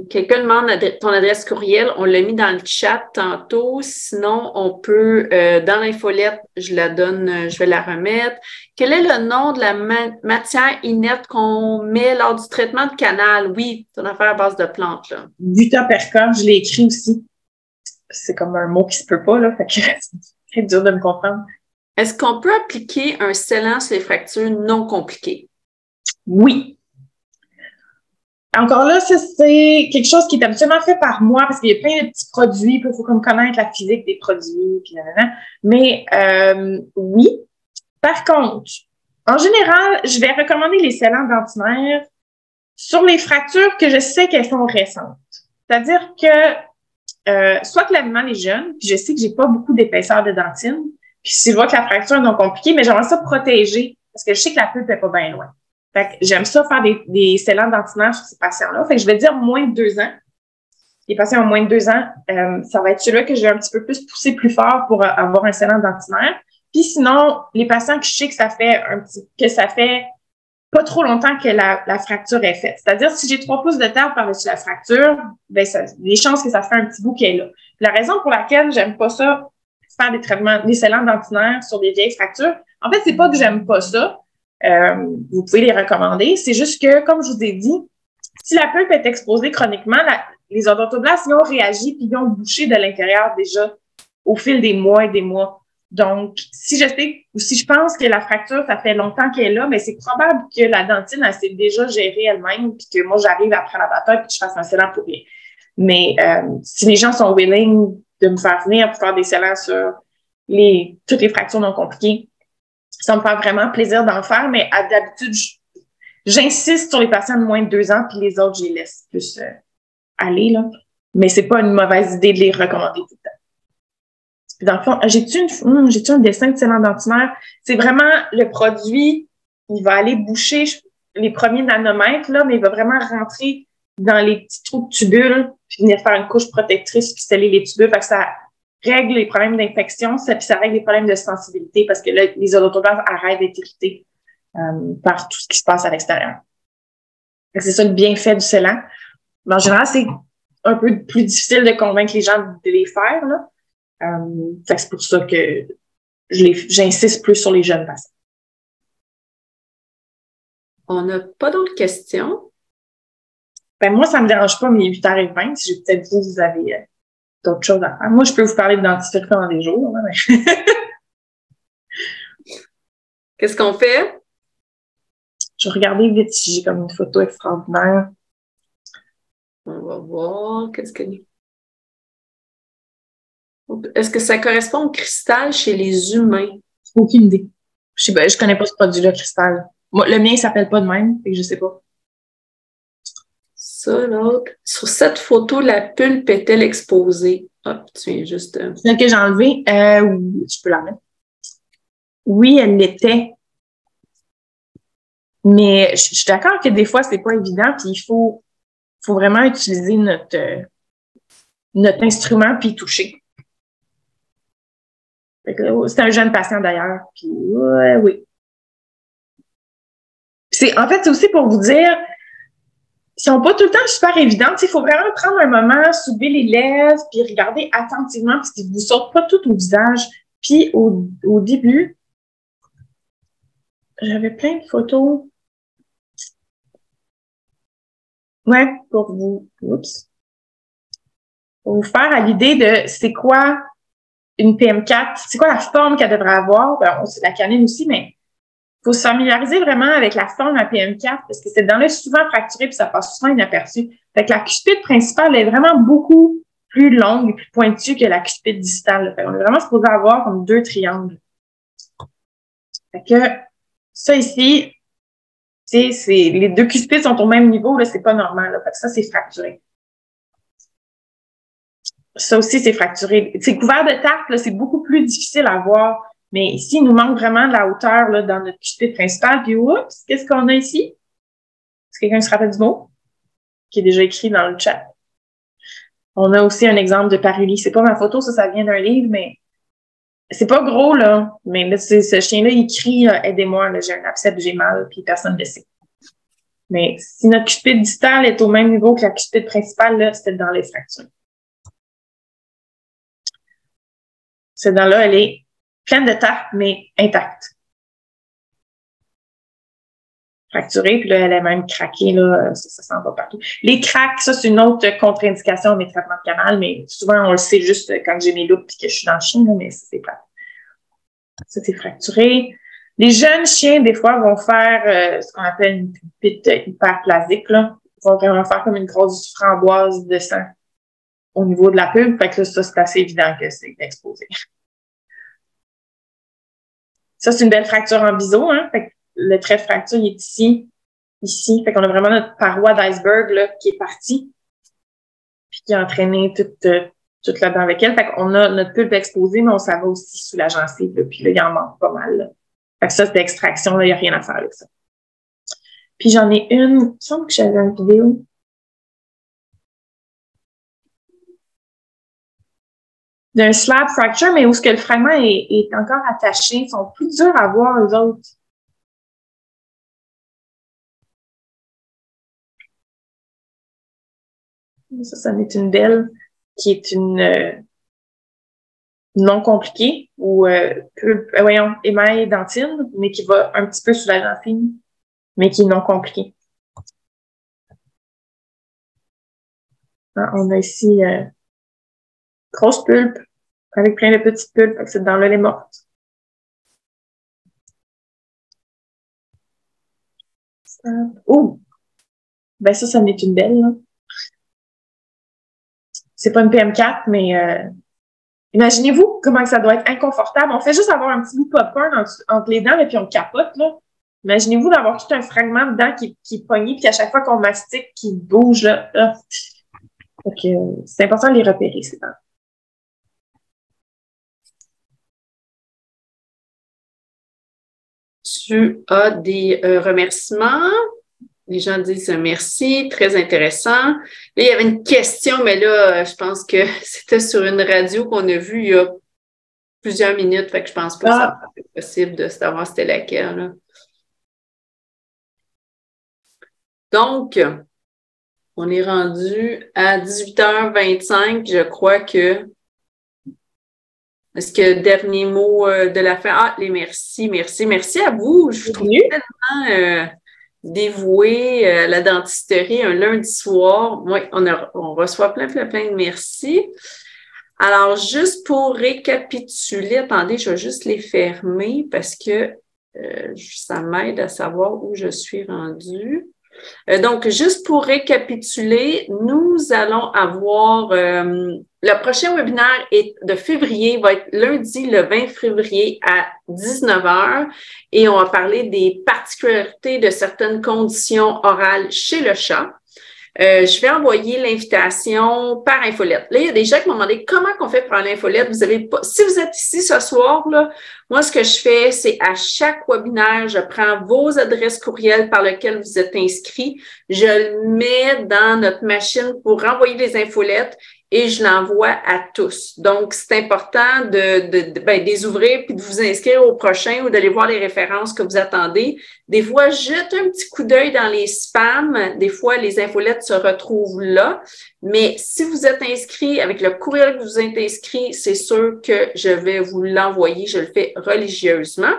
Quelqu'un demande ton adresse courriel. On l'a mis dans le chat tantôt. Sinon, on peut, dans l'infolette, je la donne, je vais la remettre. Quel est le nom de la matière inerte qu'on met lors du traitement de canal? Oui, c'est une affaire à base de plantes, là. Butaperca, je l'ai écrit aussi. C'est comme un mot qui se peut pas, là. Fait que c'est très dur de me comprendre. Est-ce qu'on peut appliquer un scellant sur les fractures non compliquées? Oui. Encore là, ça, c'est quelque chose qui est habituellement fait par moi parce qu'il y a plein de petits produits, il faut comme connaître la physique des produits, puis mais oui. Par contre, en général, je vais recommander les scellants dentinaires sur les fractures que je sais qu'elles sont récentes. C'est-à-dire que soit que l'animal est jeune, puis je sais que j'ai pas beaucoup d'épaisseur de dentine, puis si je vois que la fracture est non compliquée, mais j'aimerais ça protéger parce que je sais que la pulpe est pas bien loin. Fait que j'aime ça faire des scellants dentinaires sur ces patients-là. Fait que je vais dire moins de 2 ans. Les patients ont moins de 2 ans, ça va être celui-là que je vais un petit peu plus pousser plus fort pour avoir un scellant dentinaire. Puis sinon, les patients que je sais que ça fait pas trop longtemps que la fracture est faite. C'est-à-dire, si j'ai 3 pouces de terre par-dessus la fracture, ben les chances que ça fait un petit bout qu'elle est là. La raison pour laquelle j'aime pas ça, faire des scellants dentinaires sur des vieilles fractures, en fait, c'est pas que j'aime pas ça. Vous pouvez les recommander. C'est juste que, comme je vous ai dit, si la pulpe est exposée chroniquement, les odontoblastes, ils ont réagi puis ils ont bouché de l'intérieur déjà au fil des mois et des mois. Donc, si je sais ou si je pense que la fracture, ça fait longtemps qu'elle est là, mais c'est probable que la dentine, elle s'est déjà gérée elle-même puis que moi, j'arrive après la bataille puis que je fasse un scellant pour rien. Mais si les gens sont willing de me faire venir pour faire des scellants sur toutes les fractures non compliquées, ça me fait vraiment plaisir d'en faire, mais d'habitude, j'insiste sur les patients de moins de 2 ans, puis les autres, je les laisse plus aller, là. Mais c'est pas une mauvaise idée de les recommander tout le temps. Puis dans le fond, j'ai-tu un dessin de scellant dentinaire? C'est vraiment le produit, il va aller boucher les premiers nanomètres, là, mais il va vraiment rentrer dans les petits trous de tubules, puis venir faire une couche protectrice, puis sceller les tubules. Fait que ça règle les problèmes d'infection, puis ça règle les problèmes de sensibilité parce que là, les odontoblastes arrêtent d'être irrités par tout ce qui se passe à l'extérieur. C'est ça le bienfait du scellant. Mais en général, c'est un peu plus difficile de convaincre les gens de les faire, là. C'est pour ça que j'insiste plus sur les jeunes patients. On n'a pas d'autres questions? Ben moi, ça me dérange pas, mais il est 8h20. Si j'ai peut-être vous avez d'autres choses à faire. Moi, je peux vous parler de dentisterie pendant des jours. Là, mais... Qu'est-ce qu'on fait? Je vais regarder vite si j'ai comme une photo extraordinaire. On va voir. Est-ce que ça correspond au cristal chez les humains? Aucune idée. Je sais pas, je connais pas ce produit-là, Cristal. Moi, le mien, il s'appelle pas de même, fait que je sais pas. Ça, l'autre. Sur cette photo, la pulpe est-elle exposée? Hop, tu viens juste... Celle que j'ai enlevée, oui, je peux la remettre. Oui, elle l'était. Mais je suis d'accord que des fois, c'est pas évident, puis il faut vraiment utiliser notre instrument puis toucher. C'est un jeune patient d'ailleurs, puis ouais, oui. En fait, c'est aussi pour vous dire, ils sont pas tout le temps super évidentes. Il faut vraiment prendre un moment, soulever les lèvres, puis regarder attentivement, parce qu'ils vous sortent pas tout au visage. Puis au début, j'avais plein de photos. Ouais, pour vous faire à l'idée de c'est quoi une PM4, c'est quoi la forme qu'elle devrait avoir. Ben, c'est la canine aussi, mais il faut se familiariser vraiment avec la forme de la PM4 parce que cette dent-là est souvent fracturée puis ça passe souvent inaperçu. Fait que la cuspide principale est vraiment beaucoup plus longue et plus pointue que la cuspide distale. Fait qu'on est vraiment supposé avoir comme 2 triangles. Fait que ça ici, les 2 cuspides sont au même niveau, là, c'est pas normal. Là. Fait que ça, c'est fracturé. Ça aussi, c'est fracturé. C'est couvert de tarte, là, c'est beaucoup plus difficile à voir. Mais ici, il nous manque vraiment de la hauteur là, dans notre cuspide principale. Puis, oups, qu'est-ce qu'on a ici? Est-ce que quelqu'un se rappelle du mot? Qui est déjà écrit dans le chat. On a aussi un exemple de parulie. C'est pas ma photo, ça vient d'un livre, mais c'est pas gros, là. Mais là, ce chien-là, il crie « Aidez-moi, là, j'ai un abcès, j'ai mal », puis personne ne le sait. Mais si notre cuspide distale est au même niveau que la cuspide principale, là, c'est dans les fractures. Cette dent-là, elle est pleine de tarte, mais intacte. Fracturée, puis là, elle est même craquée, là, ça s'en va partout. Les craques, ça, c'est une autre contre-indication à mes traitements de canal, mais souvent, on le sait juste quand j'ai mes loupes et que je suis dans le chien, là, mais c'est plate. Ça, c'est fracturé. Les jeunes chiens, des fois, vont faire ce qu'on appelle une pulpite hyperplasique, là. Ils vont vraiment faire comme une grosse framboise de sang au niveau de la pulpe. Fait que là, ça, c'est assez évident que c'est exposé. Ça, c'est une belle fracture en biseau, hein. Fait que le trait de fracture, il est ici. Fait qu'on a vraiment notre paroi d'iceberg, là, qui est partie. Puis qui a entraîné toute la dent avec elle. Fait qu'on a notre pulpe exposée, mais on s'en va aussi sous la gencive, là. Puis là, il en manque pas mal, là. Fait que ça, c'est extraction, là, il n'y a rien à faire avec ça. Puis j'en ai une, il me semble que j'avais une vidéo. D'un slab fracture, mais où ce que le fragment est encore attaché. Ils sont plus durs à voir, eux autres. Ça en est une belle, qui est une non compliquée, ou émail dentine, mais qui va un petit peu sous la gencive, mais qui est non compliquée. On a ici grosse pulpe, avec plein de petites pulpes, cette dent-là, elle est morte. Oh! Ben ça en est une belle, là. C'est pas une PM4, mais imaginez-vous comment ça doit être inconfortable. On fait juste avoir un petit bout de popcorn entre les dents, et puis on capote, là. Imaginez-vous d'avoir tout un fragment de dent qui est pogné, puis à chaque fois qu'on mastique, qui bouge, là. Donc, c'est important de les repérer, ces dents. Tu as des remerciements. Les gens disent merci, très intéressant. Là, il y avait une question, mais là, je pense que c'était sur une radio qu'on a vue il y a plusieurs minutes, fait que je pense pas que ça soit possible de savoir c'était laquelle. Là. Donc, on est rendu à 18h25. Je crois que... Est-ce que dernier mot de la fin? Ah, les merci. Merci à vous. Je vous trouve tellement dévouée à la dentisterie un lundi soir. Oui, on reçoit plein de merci. Alors, juste pour récapituler, attendez, je vais juste les fermer parce que ça m'aide à savoir où je suis rendue. Donc, juste pour récapituler, nous allons avoir le prochain webinaire de février va être lundi, le 20 février à 19h et on va parler des particularités de certaines conditions orales chez le chat. Je vais envoyer l'invitation par infolette. Là, il y a des gens qui m'ont demandé comment on fait pour l'infolette. Vous avez pas, si vous êtes ici ce soir, là, moi, ce que je fais, c'est à chaque webinaire, je prends vos adresses courriels par lesquelles vous êtes inscrits, je le mets dans notre machine pour renvoyer les infolettes et je l'envoie à tous. Donc, c'est important de les ouvrir puis de vous inscrire au prochain ou d'aller voir les références que vous attendez. Des fois, jetez un petit coup d'œil dans les spams. Des fois, les infolettes se retrouvent là. Mais si vous êtes inscrit avec le courriel que vous êtes inscrit, c'est sûr que je vais vous l'envoyer. Je le fais religieusement.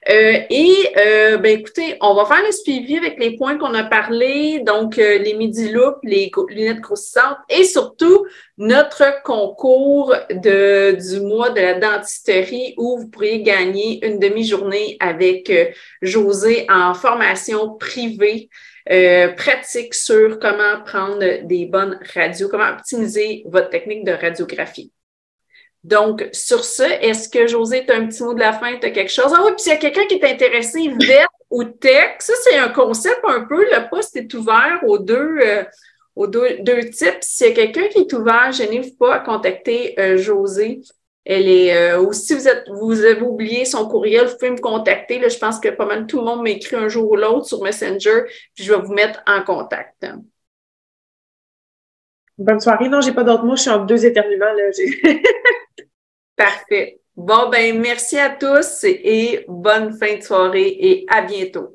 Écoutez, on va faire le suivi avec les points qu'on a parlé, donc les midi-loupes, les lunettes grossissantes et surtout notre concours du mois de la dentisterie où vous pourriez gagner une demi-journée avec Josée en formation privée pratique sur comment prendre des bonnes radios, comment optimiser votre technique de radiographie. Donc, sur ce, est-ce que Josée, tu as un petit mot de la fin? Tu as quelque chose? Ah oui, puis s'il y a quelqu'un qui est intéressé, VET ou tech, ça, c'est un concept un peu. Le poste est ouvert aux deux types. S'il y a quelqu'un qui est ouvert, gênez-vous pas à contacter Josée. Elle est, ou si vous avez oublié son courriel, vous pouvez me contacter. Là, je pense que pas mal tout le monde m'écrit un jour ou l'autre sur Messenger, puis je vais vous mettre en contact. Bonne soirée. Non, j'ai pas d'autres mots. Je suis en 2 éternuements, là. Parfait. Bon, ben, merci à tous et bonne fin de soirée et à bientôt.